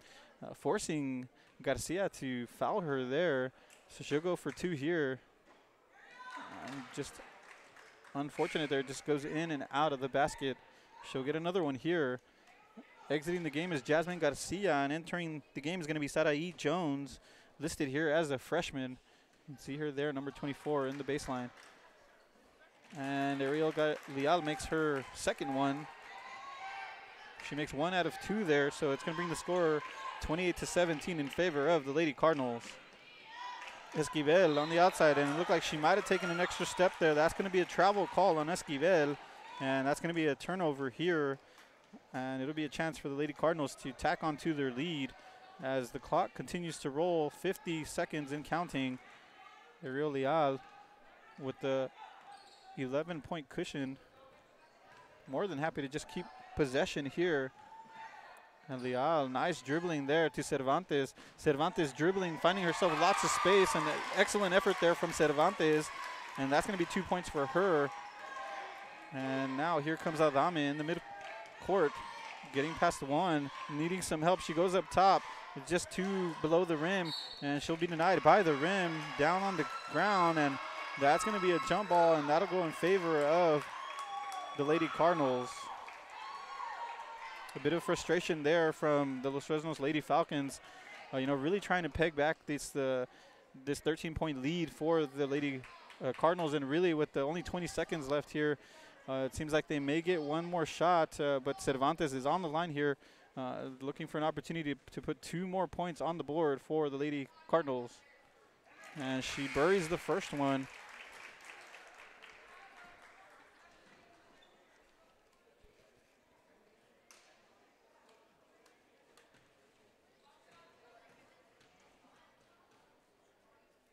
forcing Garcia to foul her there. So she'll go for 2 here. Just unfortunate there, just goes in and out of the basket. She'll get another one here. Exiting the game is Jasmine Garcia, and entering the game is going to be Sarai Jones, listed here as a freshman. You can see her there, number 24 in the baseline. And Ariel Leal makes her second one. She makes 1 out of 2 there, so it's going to bring the score 28-17 in favor of the Lady Cardinals. Esquivel on the outside, and it looked like she might have taken an extra step there. That's going to be a travel call on Esquivel, and that's going to be a turnover here. And it'll be a chance for the Lady Cardinals to tack onto their lead as the clock continues to roll, 50 seconds and counting. Ariel Leal with the 11-point cushion. More than happy to just keep possession here. And Leal, nice dribbling there to Cervantes. Cervantes dribbling, finding herself lots of space, and excellent effort there from Cervantes. And that's going to be 2 points for her. And now here comes Adame in the mid-court, getting past 1, needing some help. She goes up top, just 2 below the rim, and she'll be denied by the rim, down on the ground, and that's going to be a jump ball, and that'll go in favor of the Lady Cardinals. A bit of frustration there from the Los Fresnos Lady Falcons, really trying to peg back this 13-point lead for the Lady Cardinals, and really with the only 20 seconds left here, it seems like they may get one more shot, but Cervantes is on the line here, looking for an opportunity to put 2 more points on the board for the Lady Cardinals. And she buries the first one.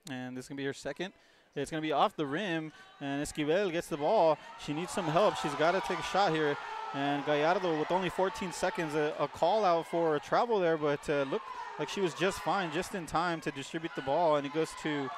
And this is going to be her second. It's going to be off the rim, and Esquivel gets the ball. She needs some help. She's got to take a shot here. And Gallardo with only 14 seconds, a call out for a travel there, but looked like she was just fine, just in time to distribute the ball, and it goes to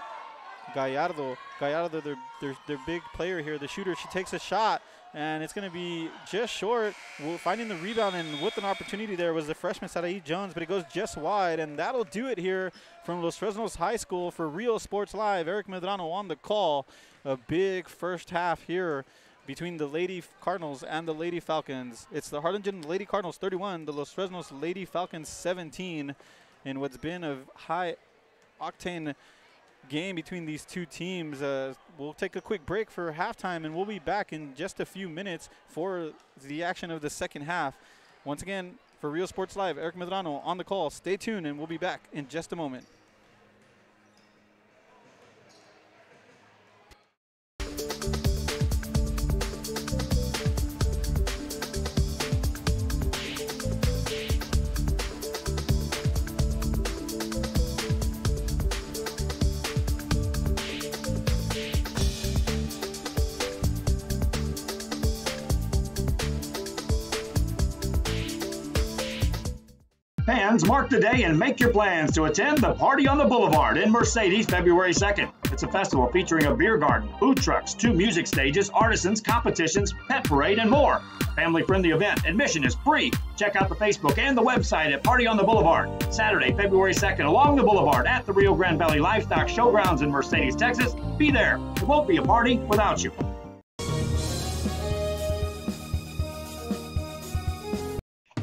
Gallardo. Gallardo, their big player here, the shooter. She takes a shot, and it's going to be just short. Finding the rebound and with an opportunity there was the freshman Sarai Jones, but it goes just wide, and that'll do it here from Los Fresnos High School for Real Sports Live. Eric Medrano on the call. A big first half here between the Lady Cardinals and the Lady Falcons. It's the Harlingen Lady Cardinals 31, the Los Fresnos Lady Falcons 17, in what's been a high-octane game between these two teams. We'll take a quick break for halftime, and we'll be back in just a few minutes for the action of the second half. Once again, for Real Sports Live, Eric Medrano on the call. Stay tuned, and we'll be back in just a moment. Fans, mark the day and make your plans to attend the Party on the Boulevard in Mercedes February 2nd. It's a festival featuring a beer garden, food trucks, 2 music stages, artisans, competitions, pet parade, and more. Family-friendly event. Admission is free. Check out the Facebook and the website at Party on the Boulevard. Saturday, February 2nd, along the Boulevard at the Rio Grande Valley Livestock Showgrounds in Mercedes, Texas. Be there. It won't be a party without you.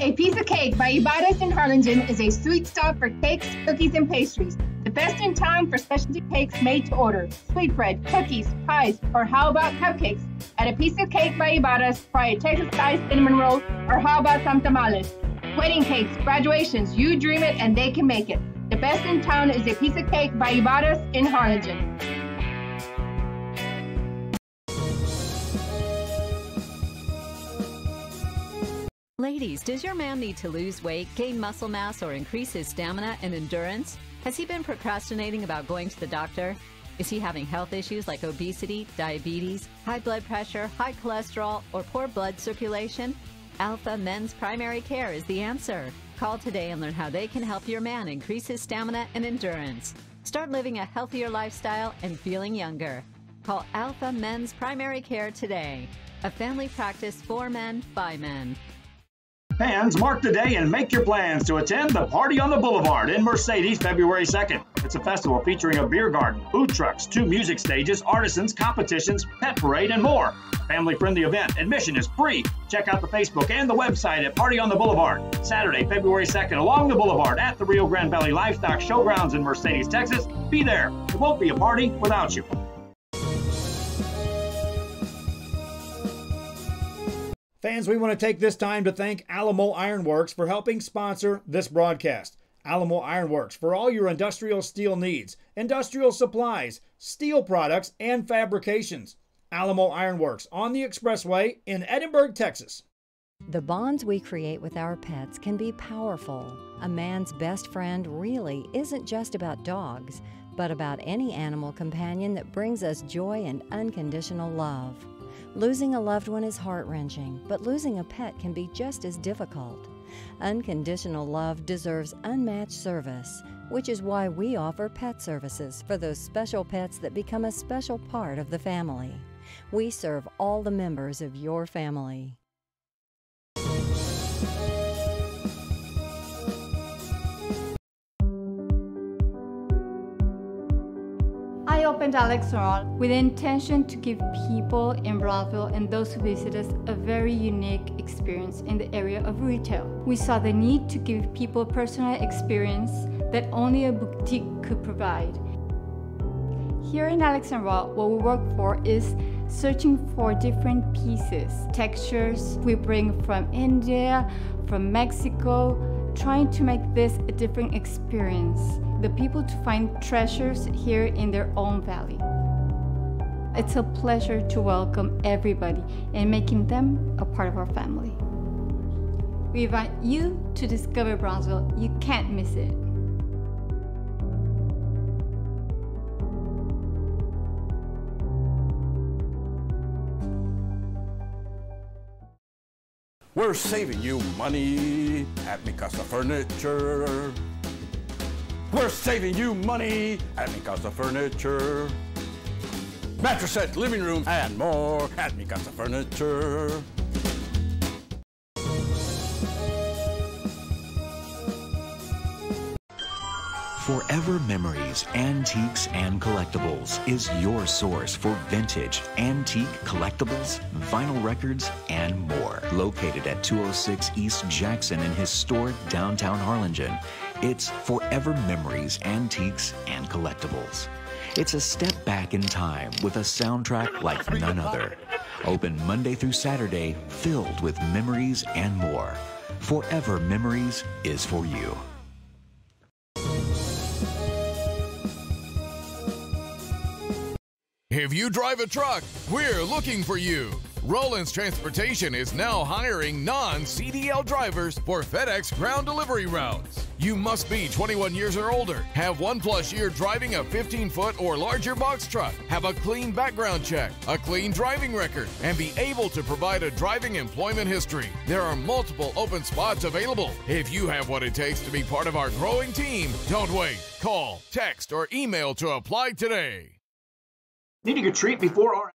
A Piece of Cake by Ibarras in Harlingen is a sweet stop for cakes, cookies, and pastries. The best in town for specialty cakes made to order. Sweetbread, cookies, pies, or how about cupcakes? At A Piece of Cake by Ibarras, try a Texas-style cinnamon roll, or how about some tamales? Wedding cakes, graduations, you dream it and they can make it. The best in town is A Piece of Cake by Ibarras in Harlingen. Ladies, does your man need to lose weight, gain muscle mass, or increase his stamina and endurance? Has he been procrastinating about going to the doctor? Is he having health issues like obesity, diabetes, high blood pressure, high cholesterol, or poor blood circulation? Alpha Men's Primary Care is the answer. Call today and learn how they can help your man increase his stamina and endurance. Start living a healthier lifestyle and feeling younger. Call Alpha Men's Primary Care today. A family practice for men, by men. Fans, mark the day and make your plans to attend the Party on the Boulevard in Mercedes February 2nd. It's a festival featuring a beer garden, food trucks, 2 music stages, artisans, competitions, pet parade, and more. Family-friendly event. Admission is free. Check out the Facebook and the website at Party on the Boulevard. Saturday, February 2nd, along the Boulevard at the Rio Grande Valley Livestock Showgrounds in Mercedes, Texas. Be there. It won't be a party without you. Fans, we want to take this time to thank Alamo Ironworks for helping sponsor this broadcast. Alamo Ironworks for all your industrial steel needs, industrial supplies, steel products, and fabrications. Alamo Ironworks on the Expressway in Edinburgh, Texas. The bonds we create with our pets can be powerful. A man's best friend really isn't just about dogs, but about any animal companion that brings us joy and unconditional love. Losing a loved one is heart-wrenching, but losing a pet can be just as difficult. Unconditional love deserves unmatched service, which is why we offer pet services for those special pets that become a special part of the family. We serve all the members of your family. I opened Alex Roll with the intention to give people in Brownsville and those who visit us a very unique experience in the area of retail. We saw the need to give people a personal experience that only a boutique could provide. Here in Alex Roll, what we work for is searching for different pieces, textures we bring from India, from Mexico, trying to make this a different experience. The people to find treasures here in their own valley. It's a pleasure to welcome everybody and making them a part of our family. We invite you to discover Brownsville. You can't miss it. We're saving you money at Mikasa Furniture. We're saving you money at Mikasa Furniture. Mattress set, living room, and more at Mikasa Furniture. Forever Memories, Antiques and Collectibles is your source for vintage, antique collectibles, vinyl records, and more. Located at 206 East Jackson in historic downtown Harlingen, it's Forever Memories, Antiques and Collectibles. It's a step back in time with a soundtrack like none other. Open Monday through Saturday, filled with memories and more. Forever Memories is for you. If you drive a truck, we're looking for you. Rollins Transportation is now hiring non-CDL drivers for FedEx ground delivery routes. You must be 21 years or older, have 1+ year driving a 15-foot or larger box truck, have a clean background check, a clean driving record, and be able to provide a driving employment history. There are multiple open spots available. If you have what it takes to be part of our growing team, don't wait. Call, text, or email to apply today. Needing a treat before our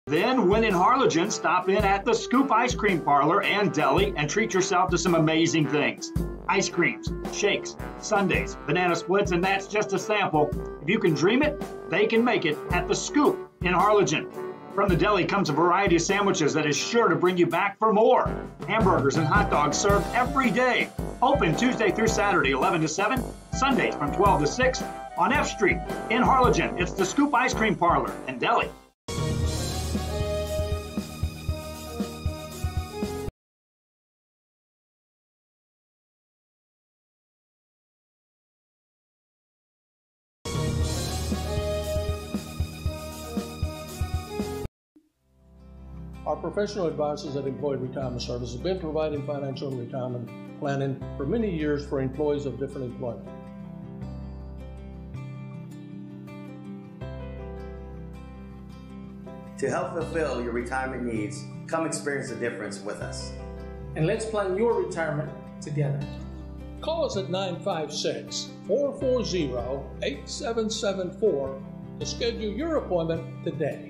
Then, when in Harlingen, stop in at the Scoop Ice Cream Parlor and Deli and treat yourself to some amazing things. Ice creams, shakes, sundaes, banana splits, and that's just a sample. If you can dream it, they can make it at the Scoop in Harlingen. From the deli comes a variety of sandwiches that is sure to bring you back for more. Hamburgers and hot dogs served every day. Open Tuesday through Saturday, 11 to 7, Sundays from 12 to 6 on F Street in Harlingen. It's the Scoop Ice Cream Parlor and Deli. Our professional advisors at Employee Retirement Services have been providing financial and retirement planning for many years for employees of different employment. To help fulfill your retirement needs, come experience the difference with us. And let's plan your retirement together. Call us at 956-440-8774 to schedule your appointment today.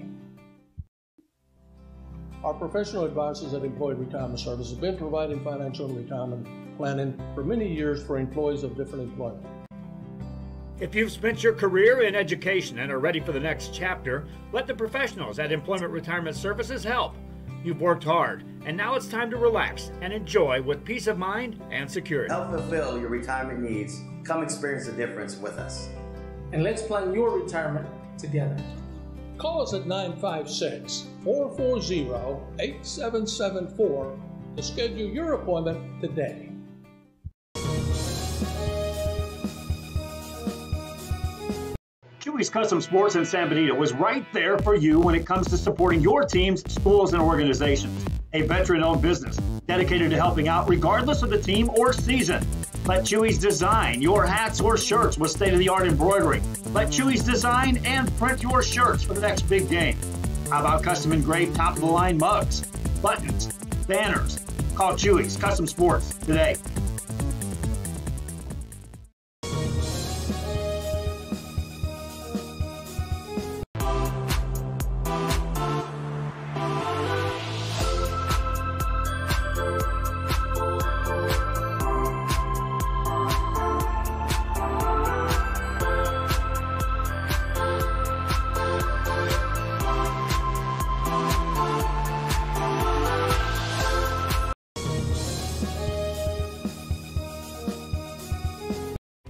Our professional advisors at Employee Retirement Services have been providing financial and retirement planning for many years for employees of different employment. If you've spent your career in education and are ready for the next chapter, let the professionals at Employment Retirement Services help. You've worked hard, and now it's time to relax and enjoy with peace of mind and security. Help fulfill your retirement needs. Come experience the difference with us. And let's plan your retirement together. Call us at 956-440-8774 to schedule your appointment today. Chewy's Custom Sports in San Benito is right there for you when it comes to supporting your teams, schools, and organizations. A veteran-owned business dedicated to helping out regardless of the team or season. Let Chewy's design your hats or shirts with state-of-the-art embroidery. Let Chewy's design and print your shirts for the next big game. How about custom engraved top-of-the-line mugs, buttons, banners? Call Chewy's Custom Sports today.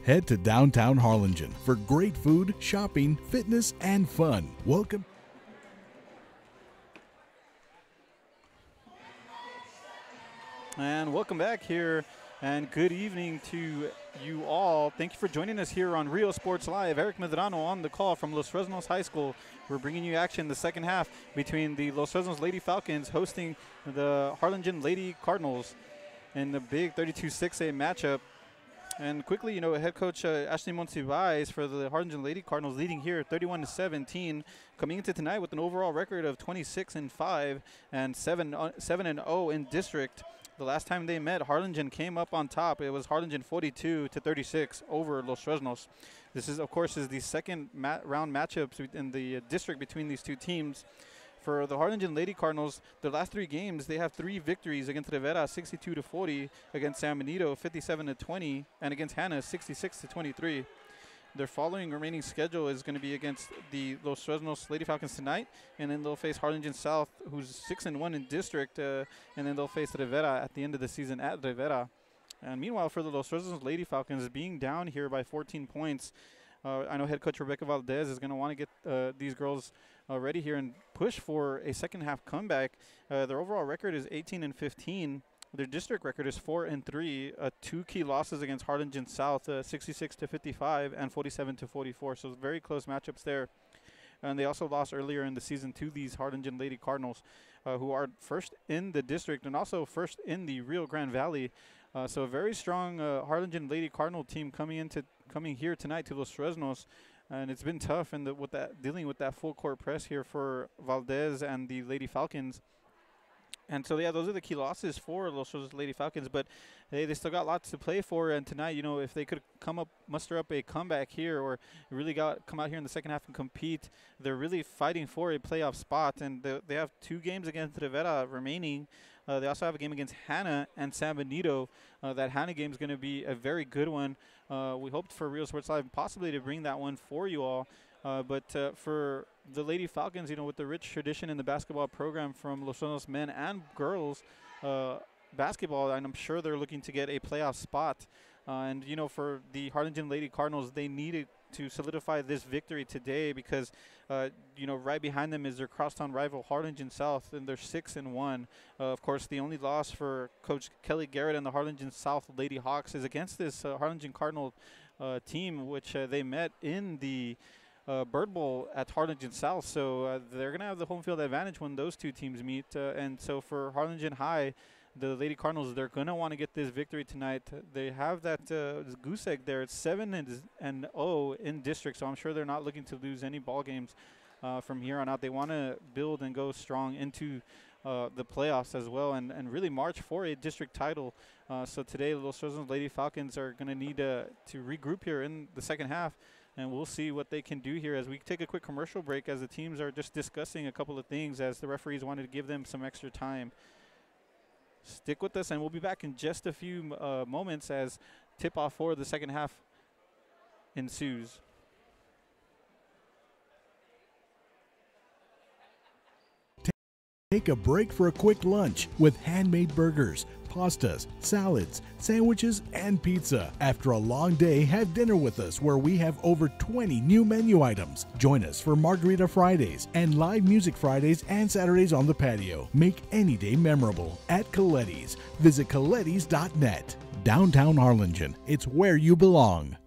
Head to downtown Harlingen for great food, shopping, fitness, and fun. Welcome. And welcome back here, and good evening to you all. Thank you for joining us here on Rio Sports Live. Eric Medrano on the call from Los Fresnos High School. We're bringing you action the second half between the Los Fresnos Lady Falcons hosting the Harlingen Lady Cardinals in the big 32-6A matchup. And quickly, head coach Ashley Monsivais for the Harlingen Lady Cardinals leading here 31-17, coming into tonight with an overall record of 26-5 and 7-0 in district. The last time they met, Harlingen came up on top. It was Harlingen 42-36 over Los Fresnos. This is, of course, the second round matchups in the district between these two teams. For the Harlingen Lady Cardinals, their last three games, they have 3 victories against Rivera, 62-40, against San Benito, 57-20, and against Hanna, 66-23. Their following remaining schedule is going to be against the Los Fresnos Lady Falcons tonight, and then they'll face Harlingen South, who's 6-1 in district, and then they'll face Rivera at the end of the season at Rivera. And meanwhile, for the Los Fresnos Lady Falcons, being down here by 14 points, I know head coach Rebecca Valdez is going to want to get these girls ready here and push for a second half comeback. Their overall record is 18-15. Their district record is 4-3. 2 key losses against Harlingen South, 66-55 and 47-44. So very close matchups there. And they also lost earlier in the season to these Harlingen Lady Cardinals, who are first in the district and also first in the Rio Grande Valley. So a very strong Harlingen Lady Cardinal team coming here tonight to Los Fresnos. And it's been tough dealing with that full court press here for Valdez and the Lady Falcons. And so, yeah, those are the key losses for Los Rosos Lady Falcons. But they still got lots to play for. And tonight, you know, if they could muster up a comeback here, or really come out here in the second half and compete, they're really fighting for a playoff spot. And they have 2 games against Rivera remaining. They also have a game against Hanna and San Benito. That Hanna game is going to be a very good one. We hoped for Real Sports Live possibly to bring that one for you all. But for the Lady Falcons, you know, with the rich tradition in the basketball program from Los Rosos men and girls basketball, and I'm sure they're looking to get a playoff spot. And, you know, for the Harlingen Lady Cardinals, they needed to solidify this victory today because, you know, right behind them is their crosstown rival Harlingen South, and they're 6-1. Of course, the only loss for Coach Kelly Garrett and the Harlingen South Lady Hawks is against this Harlingen Cardinal team, which they met in the Bird Bowl at Harlingen South. So they're going to have the home field advantage when those 2 teams meet. And so for Harlingen High, the Lady Cardinals, they're going to want to get this victory tonight. They have that goose egg there. It's 7-0 in district, so I'm sure they're not looking to lose any ball games from here on out. They want to build and go strong into the playoffs as well, and really march for a district title. So today, Los Rosos Lady Falcons are going to need to regroup here in the second half, and we'll see what they can do here as we take a quick commercial break, as the teams are just discussing a couple of things, as the referees wanted to give them some extra time. Stick with us, and we'll be back in just a few moments as tip-off for the second half ensues. Take a break for a quick lunch with handmade burgers, pastas, salads, sandwiches, and pizza. After a long day, have dinner with us where we have over 20 new menu items. Join us for Margarita Fridays and live music Fridays and Saturdays on the patio. Make any day memorable at Coletti's. Visit colettis.net. Downtown Harlingen. It's where you belong.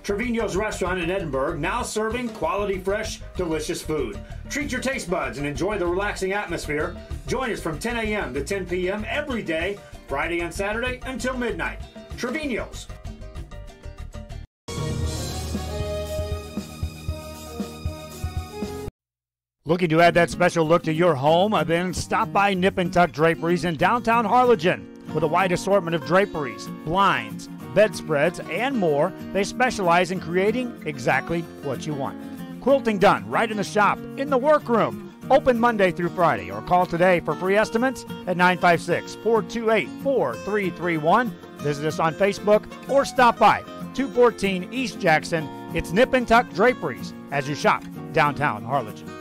Trevino's Restaurant in Edinburgh, now serving quality, fresh, delicious food. Treat your taste buds and enjoy the relaxing atmosphere. Join us from 10 a.m. to 10 p.m. every day, Friday and Saturday until midnight. Trevino's. Looking to add that special look to your home? Then stop by Nip and Tuck Draperies in downtown Harlingen. With a wide assortment of draperies, blinds, bedspreads, and more, they specialize in creating exactly what you want. Quilting done right in the shop, in the workroom. Open Monday through Friday, or call today for free estimates at 956-428-4331. Visit us on Facebook or stop by 214 East Jackson. It's Nip and Tuck Draperies as you shop downtown Harlingen.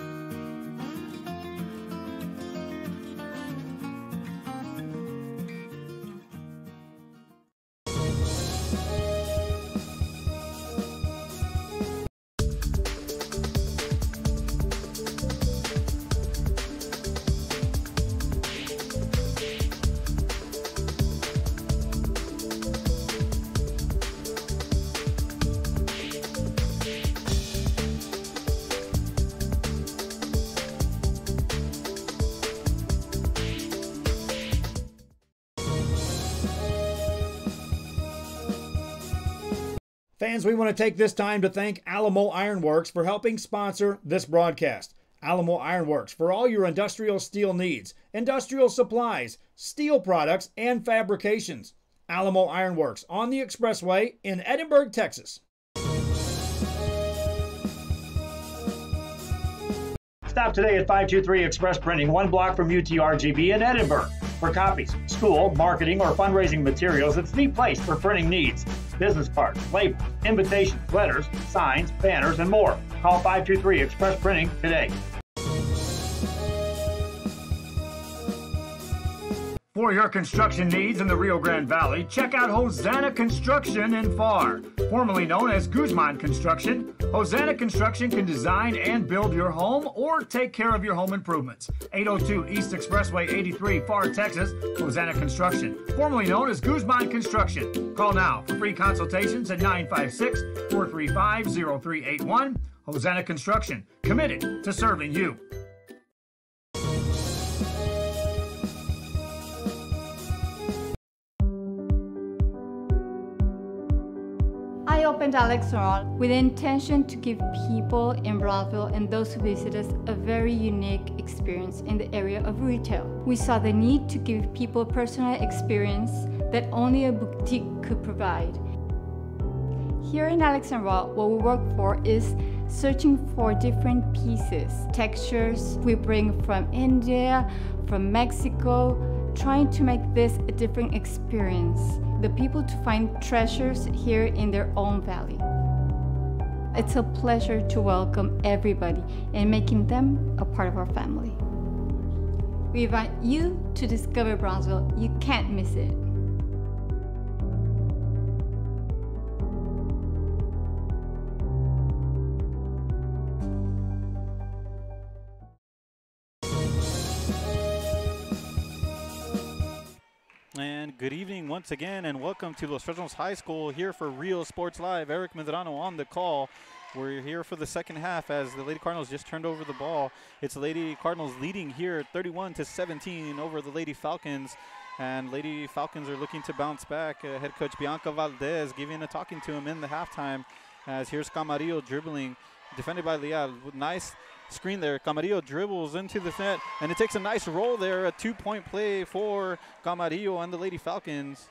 Fans, we want to take this time to thank Alamo Ironworks for helping sponsor this broadcast. Alamo Ironworks for all your industrial steel needs, industrial supplies, steel products, and fabrications. Alamo Ironworks on the Expressway in Edinburgh, Texas. Stop today at 523 Express Printing, 1 block from UTRGB in Edinburgh. For copies, school, marketing, or fundraising materials, it's the place for printing needs. Business cards, labels, invitations, letters, signs, banners, and more. Call 523 Express Printing today. For your construction needs in the Rio Grande Valley, check out Hosanna Construction in Farr. Formerly known as Guzman Construction, Hosanna Construction can design and build your home or take care of your home improvements. 802 East Expressway 83, Farr, Texas. Hosanna Construction, formerly known as Guzman Construction. Call now for free consultations at 956-435-0381. Hosanna Construction, committed to serving you. I opened opened Alex Roll with the intention to give people in Broadville and those who visit us a very unique experience in the area of retail. We saw the need to give people a personal experience that only a boutique could provide. Here in Alex & Roll, what we work for is searching for different pieces, textures we bring from India, from Mexico, trying to make this a different experience. The people to find treasures here in their own valley. It's a pleasure to welcome everybody and making them a part of our family. We invite you to discover Brownsville. You can't miss it. And good evening once again, and welcome to Los Fresnos High School here for Real Sports Live. Eric Medrano on the call. We're here for the second half as the Lady Cardinals just turned over the ball. It's the Lady Cardinals leading here 31-17 over the Lady Falcons. And Lady Falcons are looking to bounce back. Head coach Bianca Valdez giving a talking to him in the halftime. As here's Camarillo dribbling, defended by Leal. Nice screen there. Camarillo dribbles into the net, and it takes a nice roll there. A 2-point play for Camarillo and the Lady Falcons.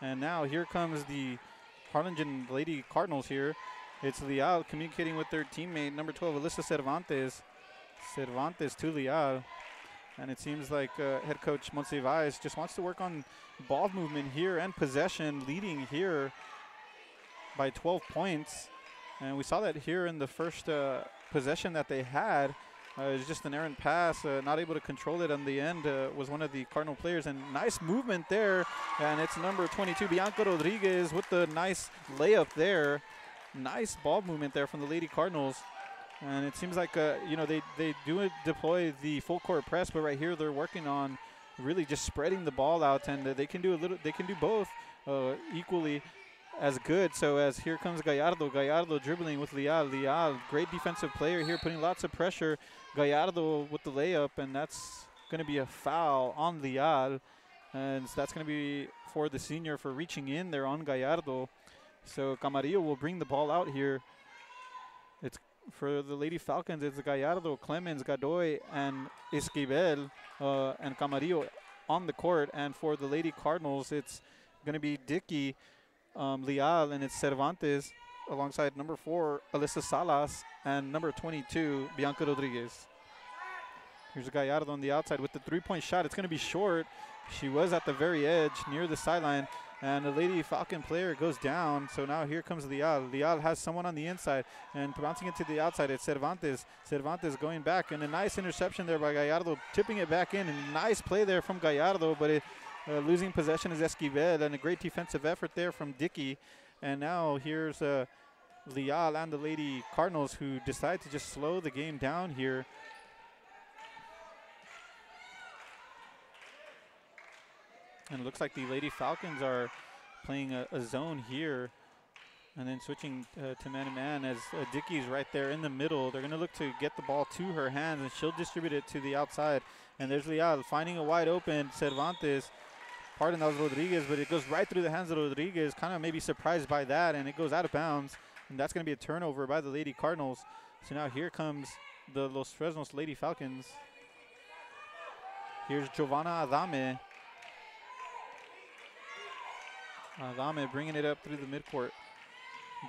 And now here comes the Harlingen Lady Cardinals here. It's Leal communicating with their teammate, number 12, Alyssa Cervantes. Cervantes to Leal. And it seems like head coach Monsiváis just wants to work on ball movement here and possession, leading here by 12 points. And we saw that here in the first possession that they had. It was just an errant pass, not able to control it on the end, was one of the Cardinal players. And nice movement there, and it's number 22, Bianca Rodriguez, with the nice layup there. Nice ball movement there from the Lady Cardinals. And it seems like, you know, they do deploy the full court press, but right here they're working on really just spreading the ball out, and they can do both equally as good. So as here comes Gallardo dribbling with Leal, great defensive player here, putting lots of pressure. Gallardo with the layup, and that's going to be a foul on Leal, and so that's going to be for the senior for reaching in there on Gallardo. So Camarillo will bring the ball out here. It's for the Lady Falcons, it's Gallardo, Clemens, Godoy, and Esquivel, and Camarillo on the court. And for the Lady Cardinals, it's going to be Dickey, Leal, and it's Cervantes alongside number 4, Alyssa Salas, and number 22, Bianca Rodriguez. Here's Gallardo on the outside with the three-point shot. It's going to be short. She was at the very edge near the sideline, and the Lady Falcon player goes down. So now here comes Leal. Leal has someone on the inside and bouncing it to the outside. It's Cervantes. Cervantes going back, and a nice interception there by Gallardo, tipping it back in. And nice play there from Gallardo, but losing possession is Esquivel, and a great defensive effort there from Dickey. And now here's Leal and the Lady Cardinals, who decide to just slow the game down here. And it looks like the Lady Falcons are playing a zone here and then switching to man-to-man as Dickey's right there in the middle. They're going to look to get the ball to her hands, and she'll distribute it to the outside. And there's Leal finding a wide open Cervantes. Pardon, that was Rodriguez, but it goes right through the hands of Rodriguez. Kind of maybe surprised by that, and it goes out of bounds. And that's going to be a turnover by the Lady Cardinals. So now here comes the Los Fresnos Lady Falcons. Here's Giovanna Adame. Adame bringing it up through the midcourt.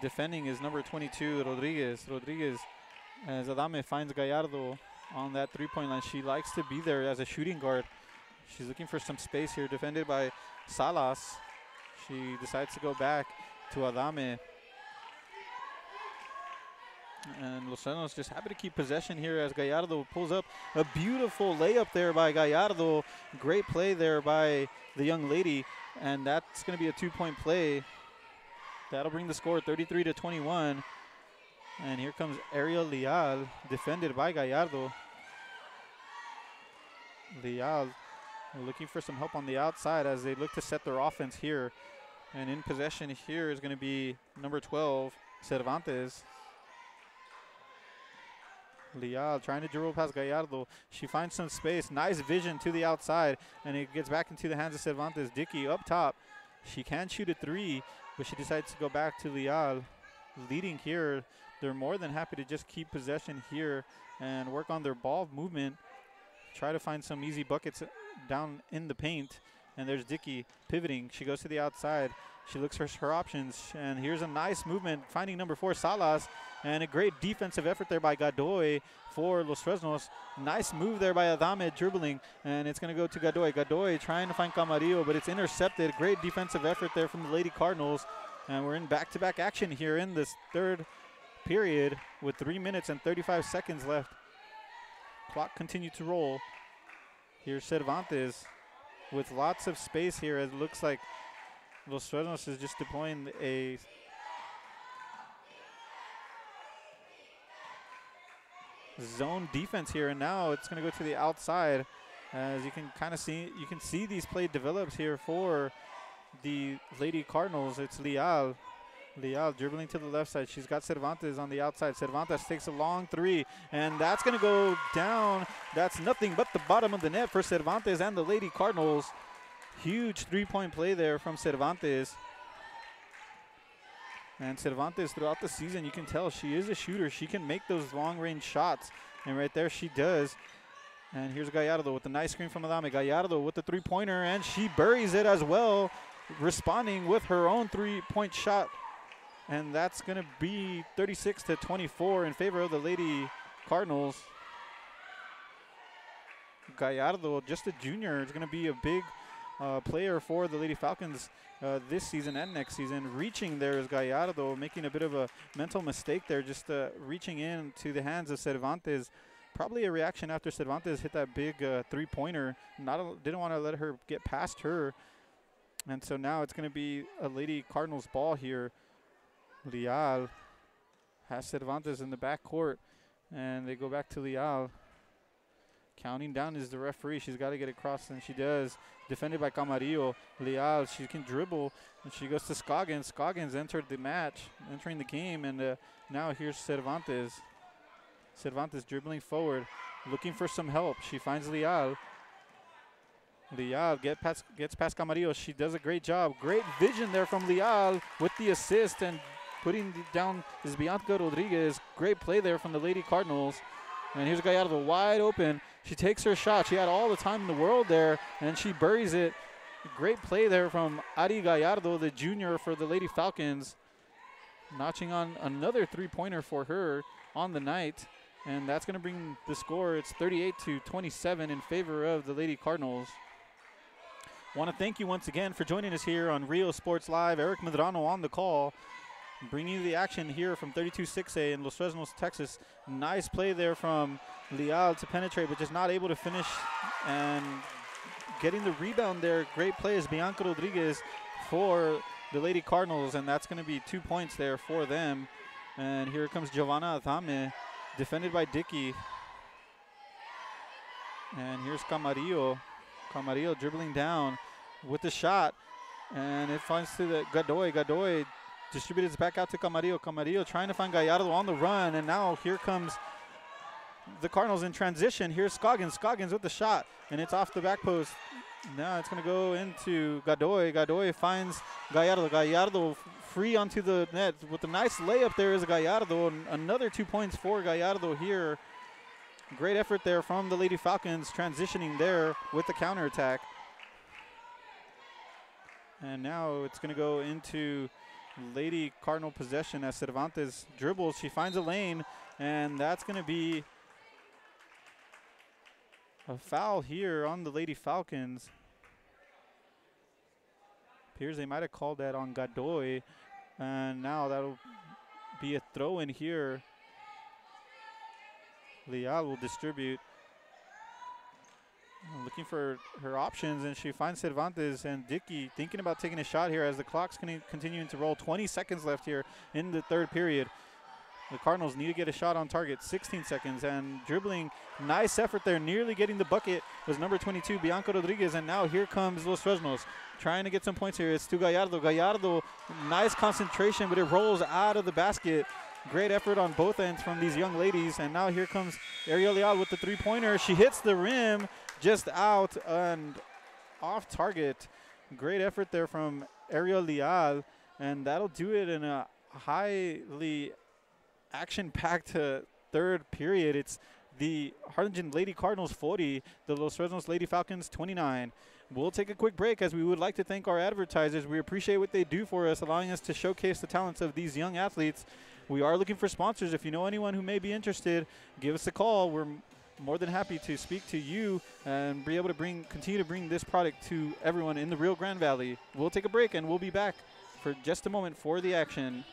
Defending is number 22, Rodriguez. Rodriguez, as Adame finds Gallardo on that three-point line. She likes to be there as a shooting guard. She's looking for some space here, defended by Salas. She decides to go back to Adame. And Los Fresnos just happy to keep possession here as Gallardo pulls up. A beautiful layup there by Gallardo. Great play there by the young lady. And that's going to be a two-point play. That'll bring the score 33-21. And here comes Ariel Leal, defended by Gallardo. Leal looking for some help on the outside as they look to set their offense here. And in possession here is going to be number 12, Cervantes. Leal trying to dribble past Gallardo. She finds some space. Nice vision to the outside, and it gets back into the hands of Cervantes. Dickey up top. She can shoot a three, but she decides to go back to Leal. Leading here, they're more than happy to just keep possession here and work on their ball movement, try to find some easy buckets down in the paint. And there's Dickey pivoting. She goes to the outside. She looks for her options, and here's a nice movement, finding number 4, Salas, and a great defensive effort there by Godoy for Los Fresnos. Nice move there by Adame dribbling, and it's going to go to Godoy. Godoy trying to find Camarillo, but it's intercepted. Great defensive effort there from the Lady Cardinals, and we're in back-to-back action here in this third period with 3 minutes and 35 seconds left. Clock continued to roll. Here's Cervantes with lots of space here. It looks like Los Fresnos is just deploying a zone defense here, and now it's going to go to the outside. As you can kind of see, you can see these play develops here for the Lady Cardinals. It's Leal. Leal dribbling to the left side. She's got Cervantes on the outside. Cervantes takes a long 3, and that's going to go down. That's nothing but the bottom of the net for Cervantes and the Lady Cardinals. Huge 3-point play there from Cervantes. And Cervantes, throughout the season, you can tell she is a shooter. She can make those long-range shots, and right there she does. And here's Gallardo with a nice screen from Adame. Gallardo with the 3-pointer, and she buries it as well, responding with her own 3-point shot. And that's going to be 36-24 in favor of the Lady Cardinals. Gallardo, just a junior, is going to be a big player for the Lady Falcons this season and next season. Reaching there is Gallardo, making a bit of a mental mistake there, just reaching into the hands of Cervantes. Probably a reaction after Cervantes hit that big 3-pointer. Didn't want to let her get past her. And so now it's going to be a Lady Cardinals ball here. Leal has Cervantes in the backcourt, and they go back to Leal. Counting down is the referee. She's got to get across, and she does. Defended by Camarillo. Leal, she can dribble, and she goes to Scoggins. Scoggins entered the match, entering the game, and now here's Cervantes. Cervantes dribbling forward, looking for some help. She finds Leal. Leal gets past Camarillo. She does a great job. Great vision there from Leal with the assist, and putting down is Bianca Rodriguez. Great play there from the Lady Cardinals. And here's Gallardo wide open. She takes her shot. She had all the time in the world there, and she buries it. Great play there from Ari Gallardo, the junior for the Lady Falcons, notching on another 3-pointer for her on the night. And that's going to bring the score. It's 38-27 in favor of the Lady Cardinals. Want to thank you once again for joining us here on Rio Sports Live. Eric Medrano on the call, bringing you the action here from 32-6A in Los Fresnos, Texas. Nice play there from Leal to penetrate, but just not able to finish. And getting the rebound there. Great play is Bianca Rodriguez for the Lady Cardinals, and that's going to be 2 points there for them. And here comes Giovanna Adame, defended by Dickey. And here's Camarillo. Camarillo dribbling down with the shot, and it finds to the Godoy. Godoy distributes back out to Camarillo. Camarillo trying to find Gallardo on the run, and now here comes the Cardinals in transition. Here's Scoggins. Scoggins with the shot, and it's off the back post. Now it's going to go into Godoy. Godoy finds Gallardo. Gallardo free onto the net with a nice layup. There is Gallardo, and another 2 points for Gallardo here. Great effort there from the Lady Falcons, transitioning there with the counterattack. And now it's going to go into Lady Cardinal possession as Cervantes dribbles. She finds a lane, and that's going to be a foul here on the Lady Falcons. Appears they might have called that on Godoy, and now that'll be a throw in here. Leal will distribute. Looking for her options, and she finds Cervantes and Dickey thinking about taking a shot here as the clock's continuing to roll. 20 seconds left here in the third period. The Cardinals need to get a shot on target. 16 seconds, and dribbling. Nice effort there, nearly getting the bucket was number 22, Bianca Rodriguez, and now here comes Los Fresnos trying to get some points here. It's to Gallardo. Gallardo, nice concentration, but it rolls out of the basket. Great effort on both ends from these young ladies. And now here comes Ariel Leal with the 3-pointer. She hits the rim, just out and off target. Great effort there from Ariel Leal. And that'll do it in a highly action-packed third period. It's the Harlingen Lady Cardinals 40, the Los Fresnos Lady Falcons 29. We'll take a quick break as we would like to thank our advertisers. We appreciate what they do for us, allowing us to showcase the talents of these young athletes. We are looking for sponsors. If you know anyone who may be interested, give us a call. We're more than happy to speak to you and be able to continue to bring this product to everyone in the Rio Grande Valley. We'll take a break and we'll be back for just a moment for the action.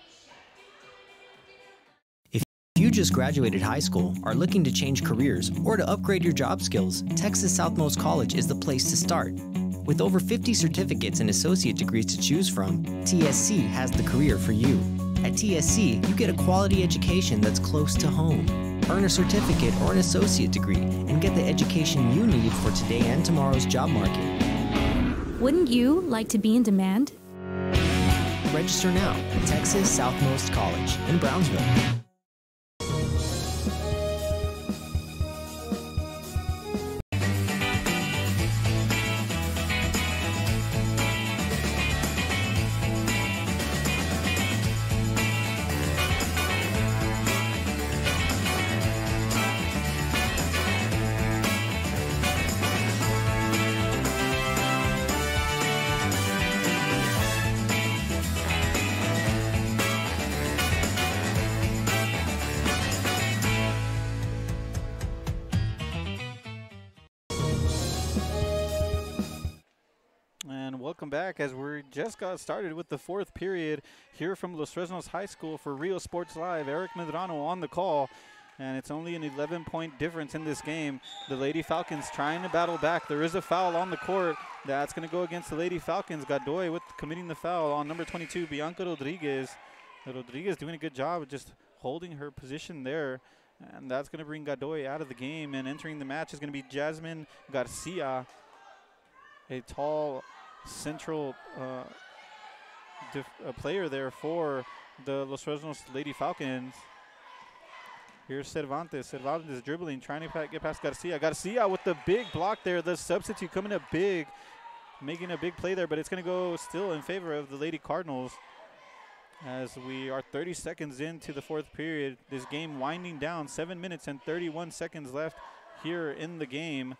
If you just graduated high school, are looking to change careers, or to upgrade your job skills, Texas Southmost College is the place to start. With over 50 certificates and associate degrees to choose from, TSC has the career for you. At TSC, you get a quality education that's close to home. Earn a certificate or an associate degree and get the education you need for today and tomorrow's job market. Wouldn't you like to be in demand? Register now at Texas Southmost College in Brownsville. Welcome back as we just got started with the fourth period here from Los Fresnos High School for Rio Sports Live. Eric Medrano on the call, and it's only an 11-point difference in this game. The Lady Falcons trying to battle back. There is a foul on the court. That's going to go against the Lady Falcons. Godoy committing the foul on number 22, Bianca Rodriguez. Rodriguez doing a good job of just holding her position there. And that's going to bring Godoy out of the game. And entering the match is going to be Jasmine Garcia, a tall central player there for the Los Fresnos Lady Falcons. Here's Cervantes. Cervantes dribbling, trying to get past Garcia. Garcia with the big block there. The substitute coming up big, making a big play there, but it's going to go still in favor of the Lady Cardinals as we are 30 seconds into the fourth period. This game winding down, 7 minutes and 31 seconds left here in the game,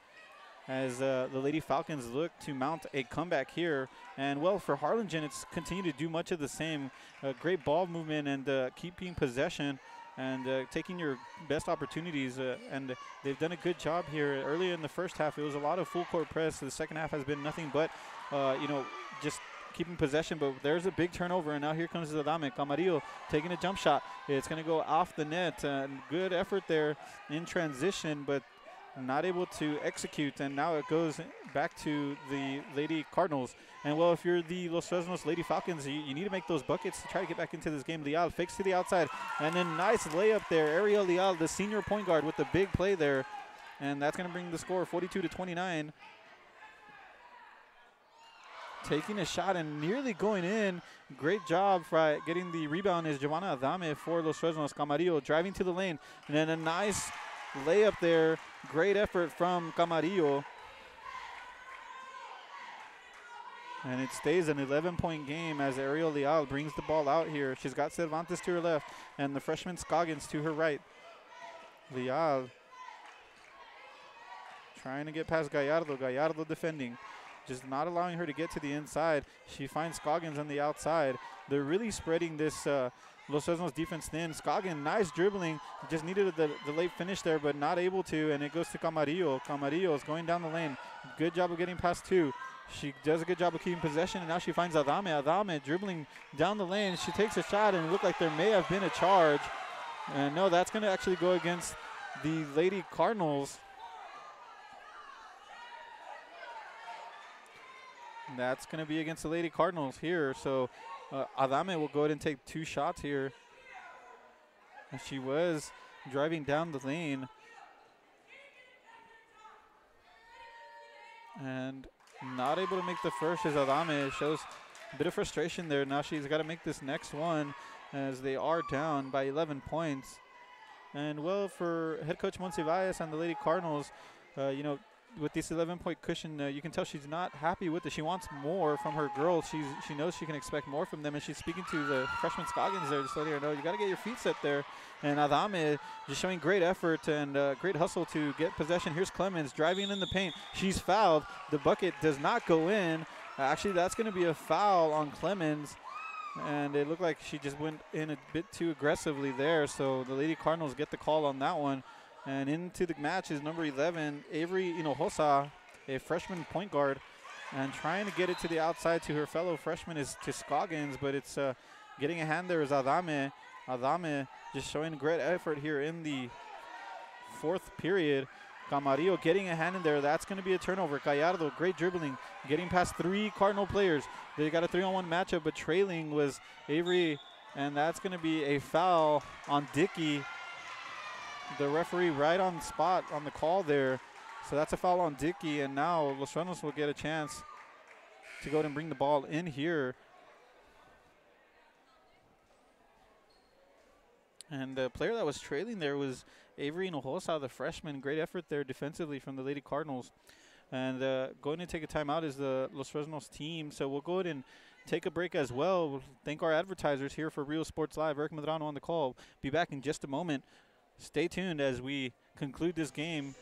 as the Lady Falcons look to mount a comeback here. And, well, for Harlingen, it's continued to do much of the same. Great ball movement and keeping possession and taking your best opportunities. And they've done a good job here. Earlier in the first half, it was a lot of full-court press. The second half has been nothing but, just keeping possession. But there's a big turnover, and now here comes Adame. Camarillo taking a jump shot. It's going to go off the net. Good effort there in transition, but not able to execute, and now it goes back to the Lady Cardinals. And, well, if you're the Los Fresnos Lady Falcons, you need to make those buckets to try to get back into this game. Leal fakes to the outside, and then nice layup there. Ariel Leal, the senior point guard, with the big play there, and that's going to bring the score 42-29. Taking a shot and nearly going in. Great job for getting the rebound is Giovanna Adame for Los Fresnos. Camarillo driving to the lane, and then a nice layup there. Great effort from Camarillo. And it stays an 11-point game as Ariel Leal brings the ball out here. She's got Cervantes to her left and the freshman Scoggins to her right. Leal trying to get past Gallardo. Gallardo defending, just not allowing her to get to the inside. She finds Scoggins on the outside. They're really spreading this Los Fresnos defense thin. Scoggins, nice dribbling. Just needed the late finish there, but not able to, and it goes to Camarillo. Camarillo is going down the lane. Good job of getting past two. She does a good job of keeping possession, and now she finds Adame. Adame dribbling down the lane. She takes a shot, and it looked like there may have been a charge. And no, that's going to actually go against the Lady Cardinals. That's going to be against the Lady Cardinals here. So Adame will go ahead and take two shots here. She was driving down the lane. And not able to make the first as Adame shows a bit of frustration there. Now she's got to make this next one as they are down by 11 points. And, well, for head coach Monsiváis and the Lady Cardinals, with this 11-point cushion, you can tell she's not happy with it. She wants more from her girls. She knows she can expect more from them, and she's speaking to the freshman Scoggins there, just letting her know you got to get your feet set there. And Adame just showing great effort and great hustle to get possession. Here's Clemens driving in the paint. She's fouled. The bucket does not go in. Actually, that's going to be a foul on Clemens, and it looked like she just went in a bit too aggressively there. So the Lady Cardinals get the call on that one. And into the match is number 11, Avery Hinojosa, a freshman point guard, and trying to get it to the outside to her fellow freshman is to Scoggins, but it's getting a hand there is Adame. Adame just showing great effort here in the fourth period. Camarillo getting a hand in there. That's going to be a turnover. Gallardo, great dribbling, getting past 3 Cardinal players. They got a 3-on-1 matchup, but trailing was Avery, and that's going to be a foul on Dickey. The referee right on the spot on the call there. So that's a foul on Dickey, and now Los Fresnos will get a chance to go ahead and bring the ball in here. And the player that was trailing there was Avery Hinojosa, the freshman. Great effort there defensively from the Lady Cardinals. And going to take a timeout is the Los Fresnos team. So we'll go ahead and take a break as well. We'll thank our advertisers here for Real Sports Live. Eric Medrano on the call. Be back in just a moment. Stay tuned as we conclude this game.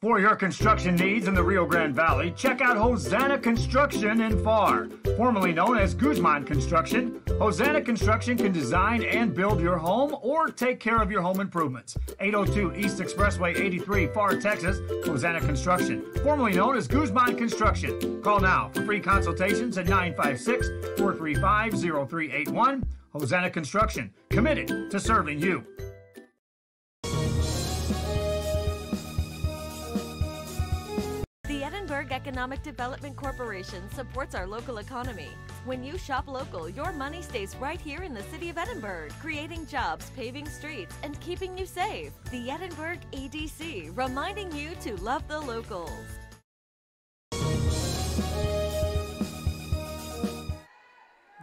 For your construction needs in the Rio Grande Valley, check out Hosanna Construction in FAR. Formerly known as Guzman Construction, Hosanna Construction can design and build your home or take care of your home improvements. 802 East Expressway 83, FAR, Texas, Hosanna Construction. Formerly known as Guzman Construction. Call now for free consultations at 956-435-0381. Hosanna Construction, committed to serving you. Edinburgh Economic Development Corporation supports our local economy. When you shop local, your money stays right here in the city of Edinburgh, creating jobs, paving streets, and keeping you safe. The Edinburgh EDC, reminding you to love the locals.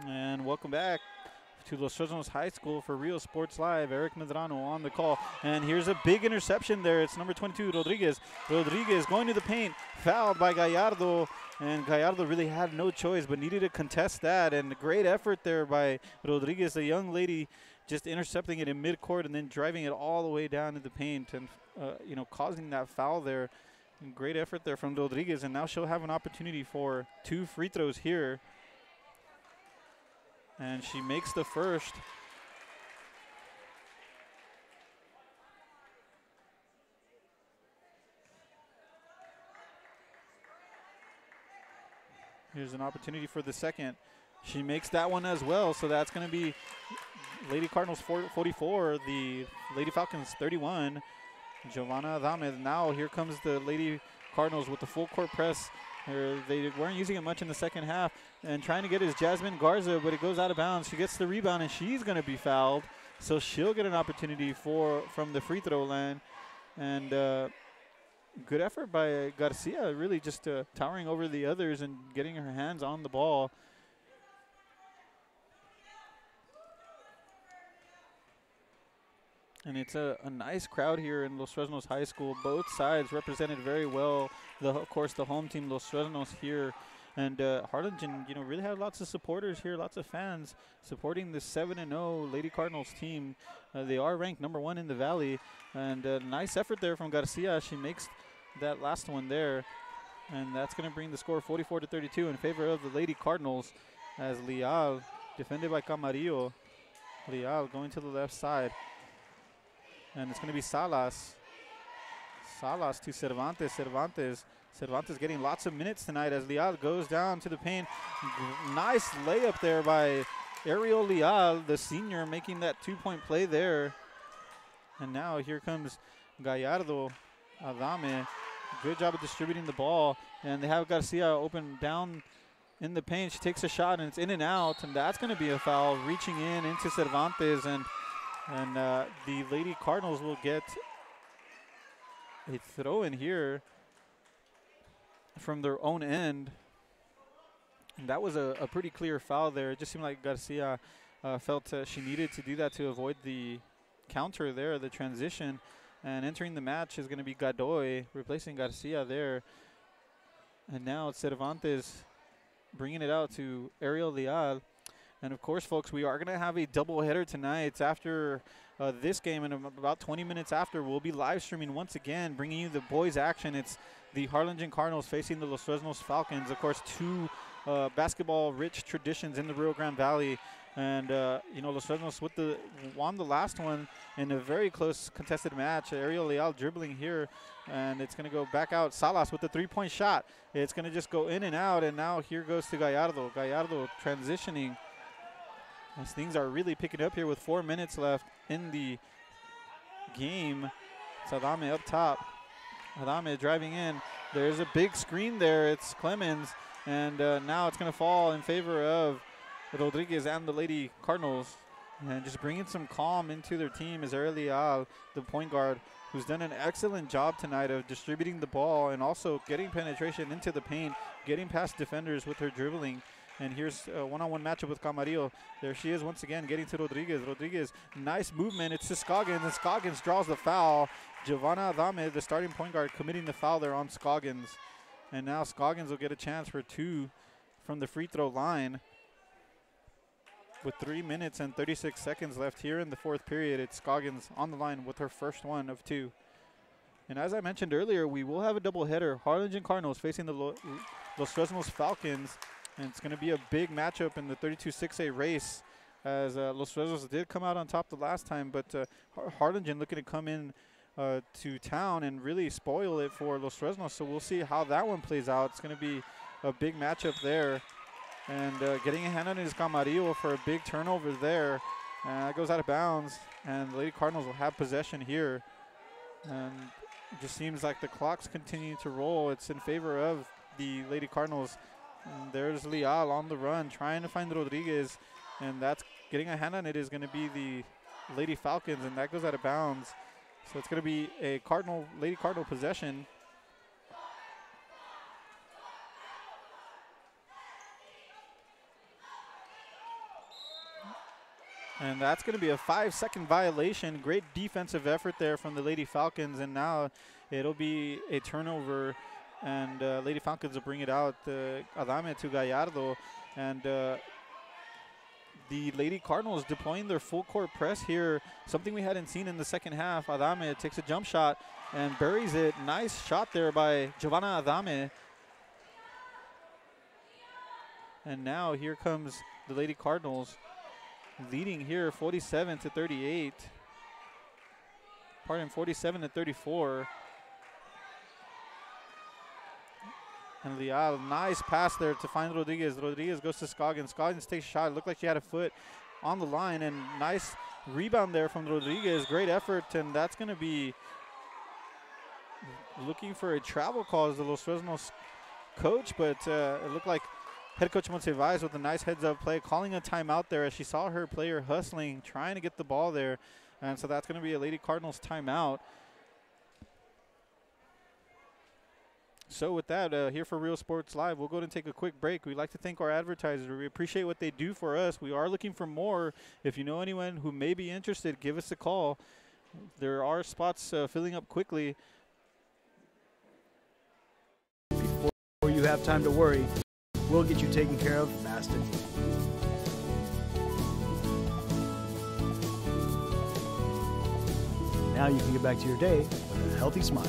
And welcome back to Los Fresnos High School for Real Sports Live. Eric Medrano on the call. And here's a big interception there. It's number 22, Rodriguez. Rodriguez going to the paint, fouled by Gallardo. And Gallardo really had no choice but needed to contest that. And a great effort there by Rodriguez, the young lady, just intercepting it in midcourt and then driving it all the way down to the paint and, causing that foul there. And great effort there from Rodriguez. And now she'll have an opportunity for 2 free throws here. And she makes the first. Here's an opportunity for the second. She makes that one as well, so that's going to be Lady Cardinals 44, the Lady Falcons 31. Giovanna Adame. Now here comes the Lady Cardinals with the full court press. They weren't using it much in the second half, and trying to get his Jasmine Garza, but it goes out of bounds. She gets the rebound, and she's going to be fouled, so she'll get an opportunity from the free throw line. And good effort by Garcia, really just towering over the others and getting her hands on the ball. And it's a nice crowd here in Los Fresnos High School. Both sides represented very well. Of course, the home team, Los Fresnos, here. And Harlingen, really had lots of supporters here, lots of fans supporting the 7-0 Lady Cardinals team. They are ranked number 1 in the Valley. And a nice effort there from Garcia. She makes that last one there. And that's going to bring the score 44-32 in favor of the Lady Cardinals, as Leal, defended by Camarillo. Leal going to the left side. And it's going to be Salas. Salas to Cervantes. Cervantes getting lots of minutes tonight as Leal goes down to the paint. Nice layup there by Ariel Leal, the senior, making that 2-point play there. And now here comes Gallardo Adame. Good job of distributing the ball. And they have Garcia open down in the paint. She takes a shot, and it's in and out. And that's going to be a foul, reaching into Cervantes. And the Lady Cardinals will get a throw in here from their own end. And that was a pretty clear foul there. It just seemed like Garcia felt she needed to do that to avoid the counter there, the transition. And entering the match is going to be Godoy, replacing Garcia there. And now it's Cervantes bringing it out to Ariel Leal. And, of course, folks, we are going to have a doubleheader tonight. It's after this game, and about 20 minutes after, we'll be live streaming once again, bringing you the boys' action. It's the Harlingen Cardinals facing the Los Fresnos Falcons. Of course, two basketball-rich traditions in the Rio Grande Valley. And, you know, Los Fresnos won the last one in a very close contested match. Ariel Leal dribbling here, and it's going to go back out. Salas with the three-point shot. It's going to just go in and out, and now here goes to Gallardo. Gallardo transitioning. As things are really picking up here with 4 minutes left in the game. It's Adame up top. Adame driving in. There's a big screen there. It's Clemens, and now it's going to fall in favor of Rodriguez and the Lady Cardinals. And just bringing some calm into their team is Ariel Leal, the point guard, who's done an excellent job tonight of distributing the ball and also getting penetration into the paint, getting past defenders with her dribbling. And here's a one-on-one matchup with Camarillo. There she is once again, getting to Rodriguez. Rodriguez, nice movement. It's to Scoggins, and Scoggins draws the foul. Giovanna Adame, the starting point guard, committing the foul there on Scoggins. And now Scoggins will get a chance for two from the free throw line. With 3 minutes and 36 seconds left here in the fourth period, it's Scoggins on the line with her first one of two. And as I mentioned earlier, we will have a doubleheader. Harlingen Cardinals facing the Los Fresnos Falcons. And it's going to be a big matchup in the 32-6A race, as Los Fresnos did come out on top the last time, but Harlingen looking to come in to town and really spoil it for Los Fresnos. So we'll see how that one plays out. It's going to be a big matchup there. And getting a hand on his Camarillo for a big turnover there. It goes out of bounds, and the Lady Cardinals will have possession here. And it just seems like the clock's continuing to roll. It's in favor of the Lady Cardinals. And there's Leal on the run, trying to find Rodriguez, and that's getting a hand on it is going to be the Lady Falcons, and that goes out of bounds. So it's going to be a Lady Cardinal possession. And that's going to be a 5-second violation. Great defensive effort there from the Lady Falcons, and now it'll be a turnover. And Lady Falcons will bring it out, Adame to Gallardo. And the Lady Cardinals deploying their full court press here, something we hadn't seen in the second half. Adame takes a jump shot and buries it. Nice shot there by Giovanna Adame. And now here comes the Lady Cardinals leading here 47-38. Pardon, 47-34. And Leal, nice pass there to find Rodriguez. Rodriguez goes to Scoggins. Scoggins takes a shot. It looked like she had a foot on the line. And nice rebound there from Rodriguez. Great effort. And that's going to be looking for a travel call as the Los Fresnos coach. But it looked like head coach Monsiváis with a nice heads-up play, calling a timeout there as she saw her player hustling, trying to get the ball there. And so that's going to be a Lady Cardinals timeout. So with that, here for Real Sports Live, we'll go ahead and take a quick break. We'd like to thank our advertisers. We appreciate what they do for us. We are looking for more. If you know anyone who may be interested, give us a call. There are spots filling up quickly. Before you have time to worry, we'll get you taken care of fast and easy. Now you can get back to your day with a healthy smile.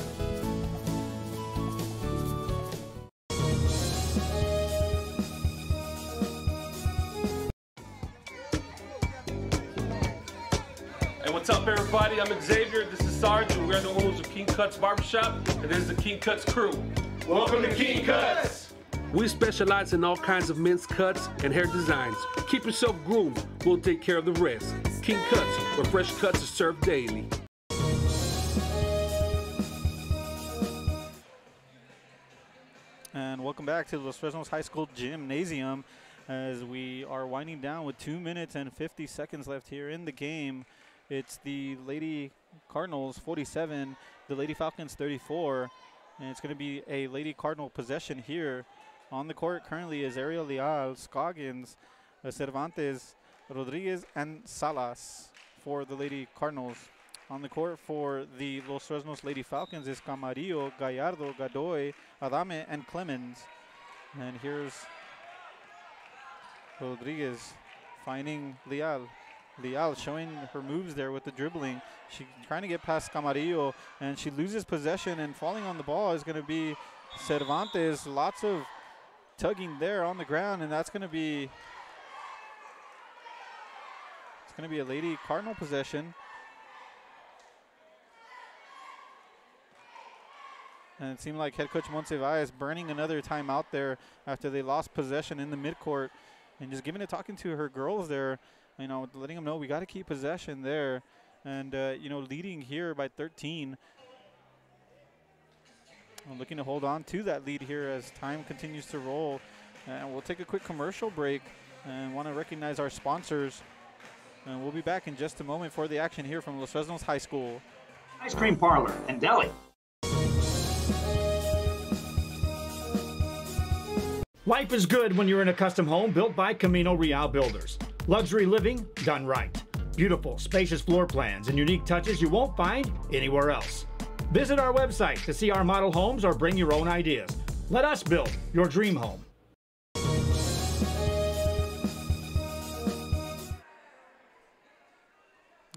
What's up, everybody? I'm Xavier. This is Sarge, and we're the owners of King Cuts Barbershop, and this is the King Cuts crew. Welcome to King Cuts. We specialize in all kinds of men's cuts and hair designs. Keep yourself groomed. We'll take care of the rest. King Cuts, where fresh cuts are served daily. And welcome back to the Los Fresnos High School Gymnasium as we are winding down with 2 minutes and 50 seconds left here in the game. It's the Lady Cardinals 47, the Lady Falcons 34, and it's going to be a Lady Cardinal possession here. On the court currently is Ariel Leal, Scoggins, Cervantes, Rodriguez, and Salas for the Lady Cardinals. On the court for the Los Fresnos Lady Falcons is Camarillo, Gallardo, Godoy, Adame, and Clemens. And here's Rodriguez finding Leal. Leal showing her moves there with the dribbling. She's trying to get past Camarillo, and she loses possession, and falling on the ball is going to be Cervantes. Lots of tugging there on the ground, and that's going to be a Lady Cardinal possession. And it seemed like head coach Monsiváis burning another timeout there after they lost possession in the midcourt, and just talking to her girls there, letting them know we got to keep possession there, and leading here by 13. I'm looking to hold on to that lead here as time continues to roll, and we'll take a quick commercial break and want to recognize our sponsors, and we'll be back in just a moment for the action here from Los Fresnos High School. Ice cream parlor and deli. Life is good when you're in a custom home built by Camino Real Builders. Luxury living done right. Beautiful, spacious floor plans and unique touches you won't find anywhere else. Visit our website to see our model homes or bring your own ideas. Let us build your dream home.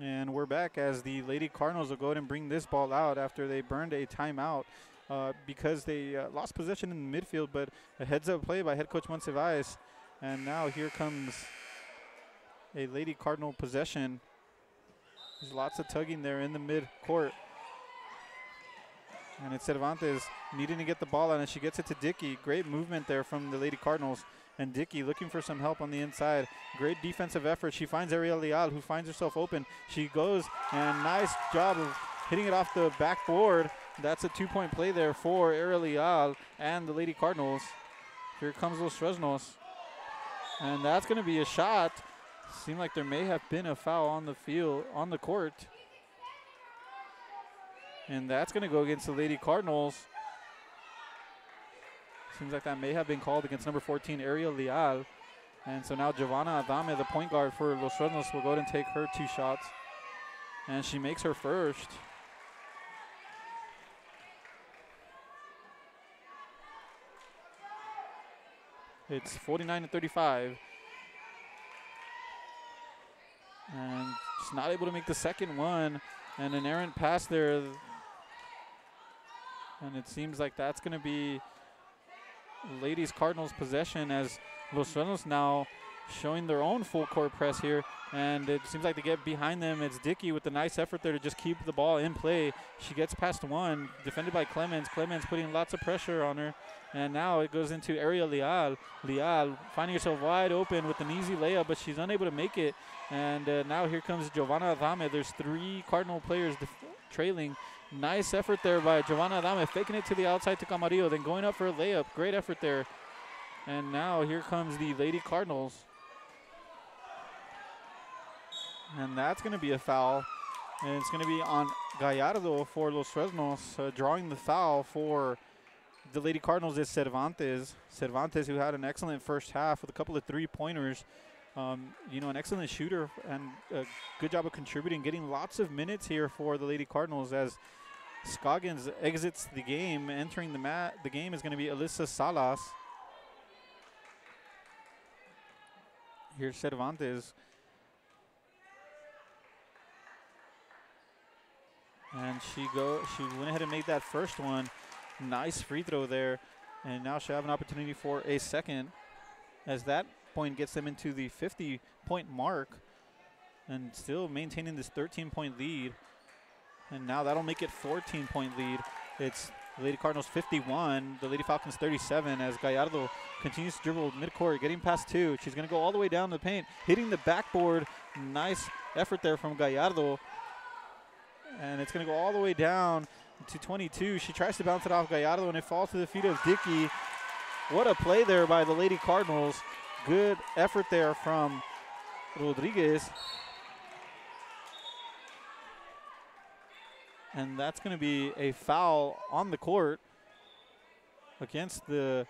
And we're back as the Lady Cardinals will go ahead and bring this ball out after they burned a timeout. Because they lost possession in the midfield, but a heads-up play by head coach Monsiváis. And now here comes a Lady Cardinal possession. There's lots of tugging there in the mid-court. And it's Cervantes needing to get the ball out, and she gets it to Dickey. Great movement there from the Lady Cardinals. And Dickey looking for some help on the inside. Great defensive effort. She finds Ariel Leal, who finds herself open. She goes, and nice job of hitting it off the backboard. That's a two-point play there for Ariel Leal and the Lady Cardinals. Here comes Los Fresnos. And that's going to be a shot. Seemed like there may have been a foul on the field, on the court. And that's going to go against the Lady Cardinals. Seems like that may have been called against number 14, Ariel Leal. And so now Giovanna Adame, the point guard for Los Fresnos, will go ahead and take her 2 shots. And she makes her first. It's 49-35. And just not able to make the second one. And an errant pass there. And it seems like that's going to be Ladies Cardinals possession as Los Fresnos now showing their own full court press here. And it seems like they get behind them. It's Dickey with a nice effort there to just keep the ball in play. She gets past one, defended by Clemens. Clemens putting lots of pressure on her. And now it goes into Ariel Leal. Leal finding herself wide open with an easy layup, but she's unable to make it. And now here comes Giovanna Adame. There's 3 Cardinal players trailing. Nice effort there by Giovanna Adame, faking it to the outside to Camarillo, then going up for a layup. Great effort there. And now here comes the Lady Cardinals. And that's going to be a foul. And it's going to be on Gallardo for Los Fresnos. Drawing the foul for the Lady Cardinals is Cervantes. Cervantes, who had an excellent first half with a couple of 3-pointers. An excellent shooter and a good job of contributing, getting lots of minutes here for the Lady Cardinals as Scoggins exits the game. Entering the game is going to be Alyssa Salas. Here's Cervantes. And she went ahead and made that first one. Nice free throw there. And now she'll have an opportunity for a second as that point gets them into the 50-point mark and still maintaining this 13-point lead. And now that'll make it 14-point lead. It's the Lady Cardinals 51, the Lady Falcons 37 as Gallardo continues to dribble midcourt, getting past 2. She's going to go all the way down the paint, hitting the backboard. Nice effort there from Gallardo. And it's going to go all the way down to 22. She tries to bounce it off Gallardo, and it falls to the feet of Dickey. What a play there by the Lady Cardinals. Good effort there from Rodriguez. And that's going to be a foul on the court against the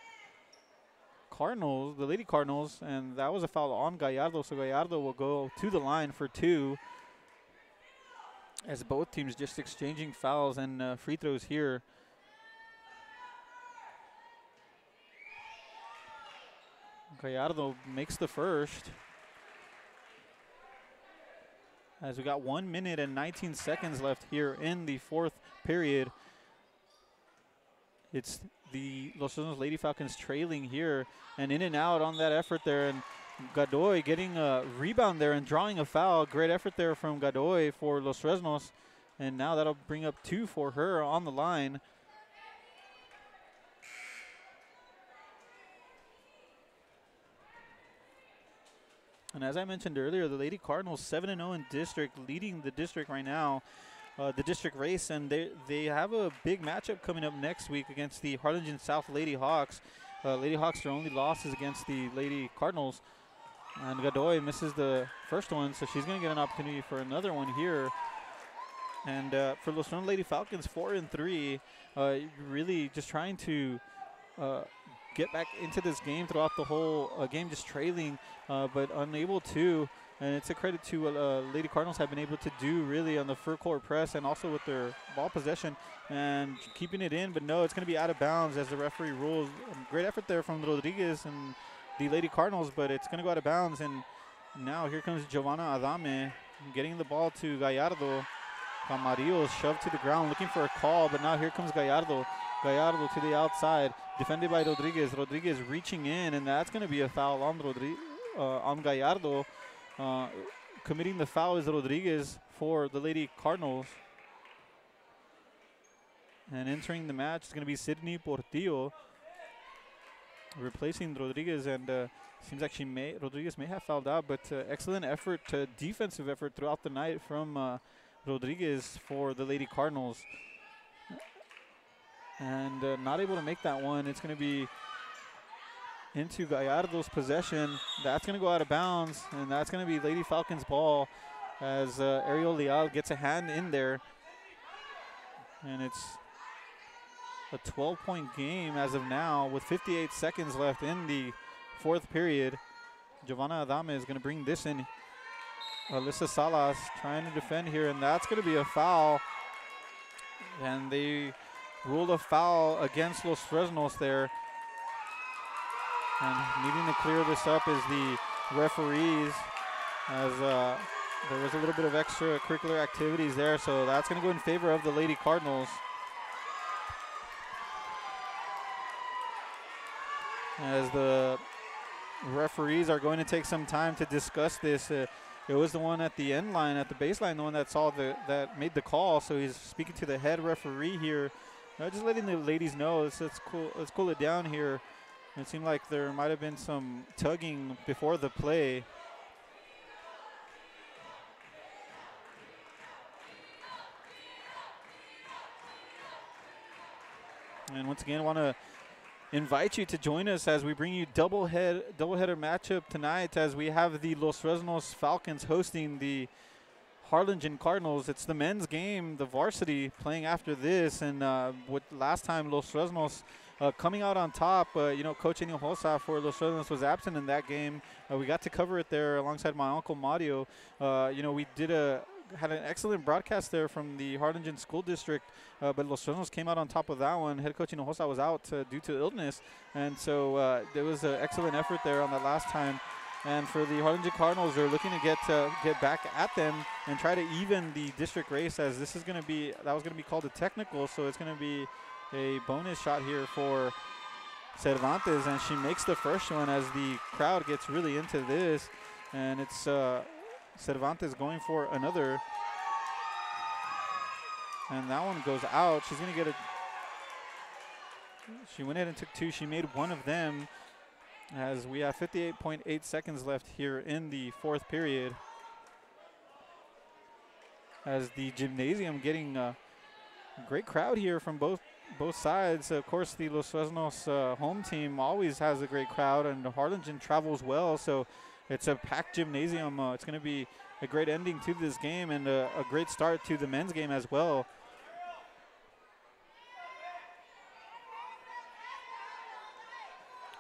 Cardinals, the Lady Cardinals, and that was a foul on Gallardo, so Gallardo will go to the line for 2. as both teams just exchanging fouls and free throws here. Gallardo makes the first. As we got 1 minute and 19 seconds left here in the fourth period. It's the Los Fresnos Lady Falcons trailing here, and in and out on that effort there, and Godoy getting a rebound there and drawing a foul. Great effort there from Godoy for Los Fresnos, and now that'll bring up 2 for her on the line. And as I mentioned earlier, the Lady Cardinals 7-0 in district, leading the district right now, the district race, and they have a big matchup coming up next week against the Harlingen South Lady Hawks. Lady Hawks, their only loss is against the Lady Cardinals, and Godoy misses the first one, so she's going to get an opportunity for another one here. And for Los Fresnos Lady Falcons, 4-3, really just trying to get back into this game throughout the whole game, just trailing, but unable to. And it's a credit to what Lady Cardinals have been able to do really on the full court press and also with their ball possession and keeping it in. But no, it's going to be out of bounds as the referee rules. Great effort there from Rodriguez and the Lady Cardinals, but it's going to go out of bounds. And now here comes Giovanna Adame getting the ball to Gallardo. Camarillo is shoved to the ground looking for a call, but now here comes Gallardo. Gallardo to the outside, defended by Rodriguez. Rodriguez reaching in, and that's going to be a foul on Gallardo. Committing the foul is Rodriguez for the Lady Cardinals. And entering the match is going to be Sydney Portillo, replacing Rodriguez, and seems like Rodriguez may have fouled out, but excellent effort, defensive effort throughout the night from Rodriguez for the Lady Cardinals. And not able to make that one. It's going to be into Gallardo's possession. That's going to go out of bounds, and that's going to be Lady Falcons ball as Ariel Leal gets a hand in there. And it's a 12-point game as of now with 58 seconds left in the fourth period. Giovanna Adame is going to bring this in. Alyssa Salas trying to defend here, and that's going to be a foul. And they ruled a foul against Los Fresnos there. And needing to clear this up is the referees, as there was a little bit of extracurricular activities there, so that's going to go in favor of the Lady Cardinals. As the referees are going to take some time to discuss this. It was the one at the end line, at the baseline, the one that saw that made the call. So he's speaking to the head referee here, just letting the ladies know let's cool it down here. It seemed like there might have been some tugging before the play. And once again, I want to invite you to join us as we bring you doubleheader matchup tonight, as we have the Los Fresnos Falcons hosting the Harlingen Cardinals. It's the men's game, the varsity, playing after this. And with last time Los Fresnos coming out on top, Coach Hinojosa for Los Fresnos was absent in that game. We got to cover it there alongside my uncle Mario. We had an excellent broadcast there from the Harlingen School District, but Los Fresnos came out on top of that one. Head coach Hinojosa was out due to illness, and so there was an excellent effort there on that last time. And for the Harlingen Cardinals, they're looking to get back at them and try to even the district race, as this is going to be called a technical, so it's going to be a bonus shot here for Cervantes, and she makes the first one as the crowd gets really into this, and it's Cervantes going for another, and that one goes out. She's going to get she went ahead and took two. She made one of them, as we have 58.8 seconds left here in the fourth period, as the gymnasium getting a great crowd here from both sides. Of course, the Los Fresnos home team always has a great crowd, and Harlingen travels well, so it's a packed gymnasium. It's going to be a great ending to this game and a great start to the men's game as well.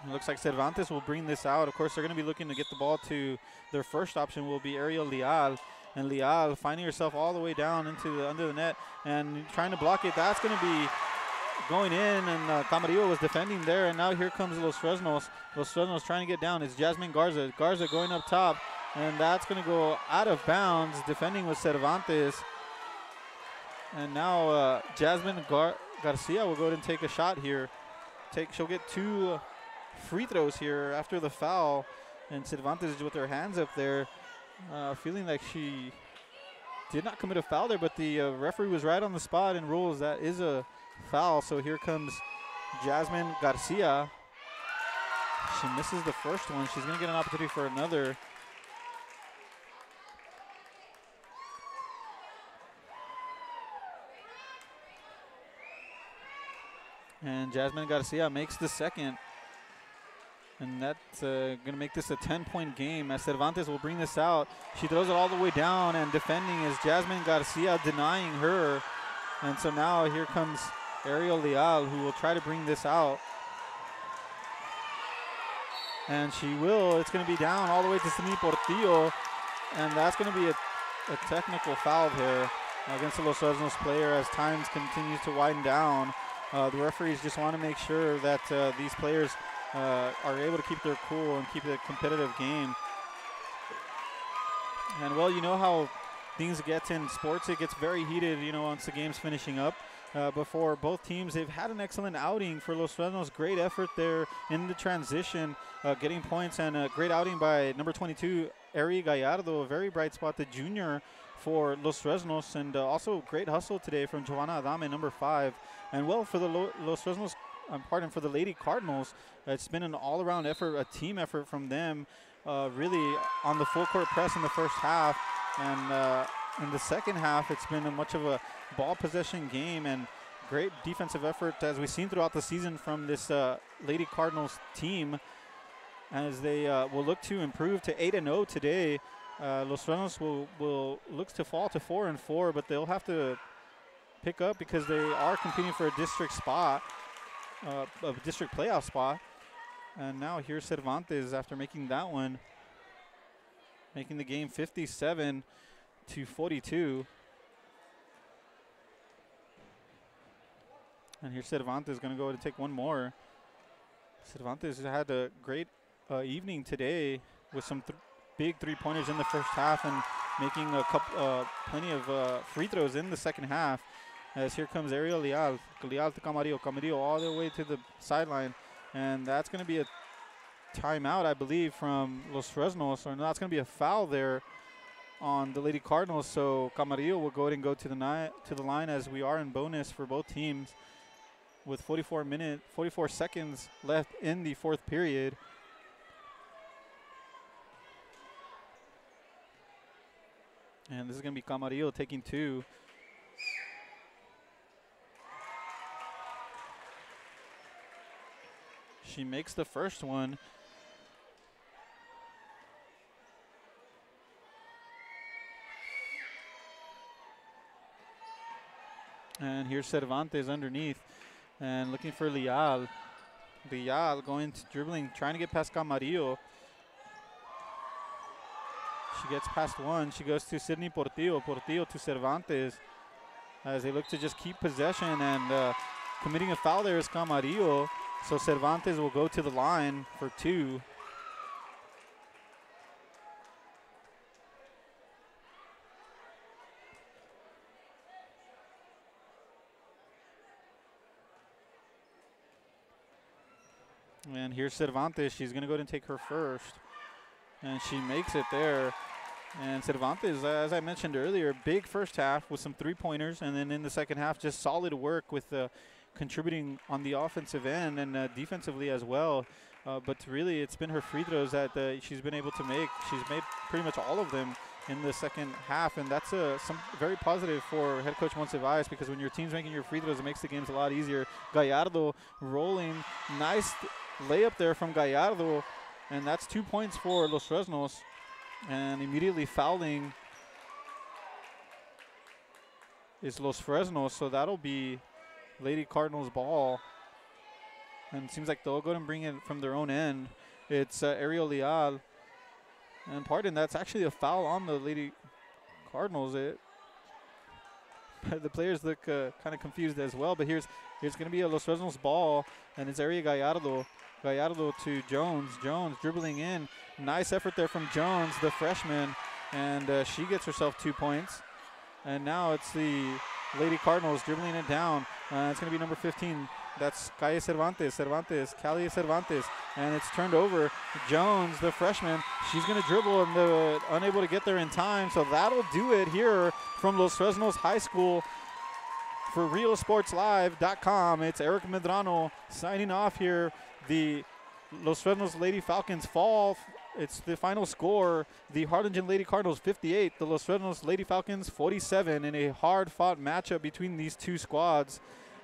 It looks like Cervantes will bring this out. Of course, they're going to be looking to get the ball to their first option will be Ariel Leal. And Leal finding herself all the way down into the under the net and trying to block it. That's going to be going in, and Camarillo was defending there. And now here comes Los Fresnos. Los Fresnos trying to get down. It's Jasmine Garza. Garza going up top, and that's going to go out of bounds. Defending with Cervantes. And now Jasmine Garcia will go ahead and take a shot here. She'll get 2 free throws here after the foul. And Cervantes with her hands up there, feeling like she did not commit a foul there, but the referee was right on the spot and rules that is a foul. So here comes Jasmine Garcia. She misses the first one. She's going to get an opportunity for another. And Jasmine Garcia makes the second. And that's going to make this a 10-point game as Cervantes will bring this out. She throws it all the way down, and defending is Jasmine Garcia, denying her. And so now here comes Ariel Leal, who will try to bring this out. And she will. It's going to be down all the way to Sidney Portillo. And that's going to be a technical foul here against the Los Fresnos player as times continues to wind down. The referees just want to make sure that these players are able to keep their cool and keep it a competitive game. And, well, you know how things get in sports. It gets very heated, you know, once the game's finishing up. Before both teams, they've had an excellent outing for Los Fresnos. Great effort there in the transition, getting points, and a great outing by number 22, Ari Gallardo, a very bright spot, the junior for Los Fresnos, and also great hustle today from Joanna Adame, number 5. And, well, for the Los Fresnos, for the Lady Cardinals, it's been an all-around effort, a team effort from them, really on the full-court press in the first half. And in the second half, it's been much of a ball possession game and great defensive effort, as we've seen throughout the season from this Lady Cardinals team, as they will look to improve to 8-0 today. Los Fresnos will look to fall to 4-4, but they'll have to pick up because they are competing for a district spot, a district playoff spot. And now here's Cervantes after making that one, making the game 57-42. And here's Cervantes going to go ahead and take one more. Cervantes had a great evening today with some big three-pointers in the first half and making a couple, plenty of free throws in the second half. As here comes Ariel Leal to Camarillo all the way to the sideline. And that's going to be a timeout, I believe, from Los Fresnos. Or no, that's going to be a foul there on the Lady Cardinals. So Camarillo will go ahead and go to the line as we are in bonus for both teams with 44 seconds left in the fourth period. And this is going to be Camarillo taking 2. She makes the first one. And here's Cervantes underneath and looking for Leal. Leal going to dribbling, trying to get past Camarillo. She gets past one. She goes to Sidney Portillo. Portillo to Cervantes as they look to just keep possession, and committing a foul there is Camarillo. So Cervantes will go to the line for 2. And here's Cervantes. She's going to go ahead and take her first. And she makes it there. And Cervantes, as I mentioned earlier, big first half with some three-pointers. And then in the second half, just solid work with contributing on the offensive end and defensively as well. But really, it's been her free throws that she's been able to make. She's made pretty much all of them in the second half. And that's some very positive for head coach Monsiváis, because when your team's making your free throws, it makes the games a lot easier. Gallardo rolling. Nice layup there from Gallardo. And that's 2 points for Los Fresnos. And immediately fouling is Los Fresnos. So that'll be Lady Cardinals ball. And it seems like they'll go and bring it from their own end. It's Ariel Leal. And pardon, that's actually a foul on the Lady Cardinals. The players look kind of confused as well, but here's going to be a Los Fresnos ball, and it's Ari Gallardo. Gallardo to Jones. Jones dribbling in. Nice effort there from Jones, the freshman, and she gets herself 2 points. And now it's the Lady Cardinals dribbling it down. It's going to be number 15. That's Callie Cervantes, Callie Cervantes, and it's turned over. Jones, the freshman, she's going to dribble and unable to get there in time. So that'll do it here from Los Fresnos High School. For RealSportsLive.com, it's Eric Medrano signing off here. The Los Fresnos Lady Falcons fall. It's the final score. The Harlingen Lady Cardinals 58, the Los Fresnos Lady Falcons 47 in a hard-fought matchup between these two squads.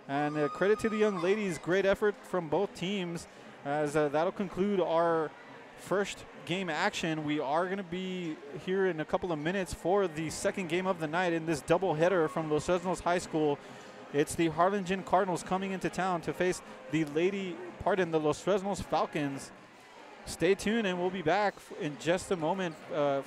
And credit to the young ladies, great effort from both teams. As that'll conclude our first game action. We are going to be here in a couple of minutes for the second game of the night in this doubleheader from Los Fresnos High School. It's the Harlingen Cardinals coming into town to face the the Los Fresnos Falcons. Stay tuned, and we'll be back in just a moment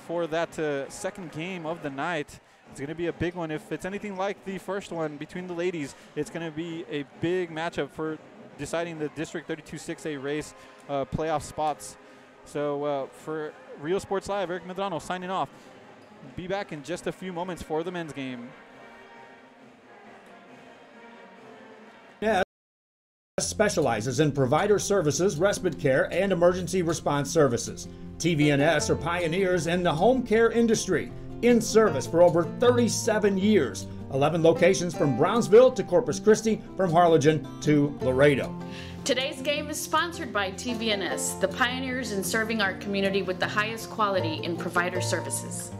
for that second game of the night. It's going to be a big one. If it's anything like the first one between the ladies, it's going to be a big matchup for deciding the District 32 6A race playoff spots. So for Real Sports Live, Eric Medrano signing off. Be back in just a few moments for the men's game. Specializes in provider services, respite care, and emergency response services. TVNS are pioneers in the home care industry, in service for over 37 years. 11 locations from Brownsville to Corpus Christi, from Harlingen to Laredo. Today's game is sponsored by TVNS, the pioneers in serving our community with the highest quality in provider services.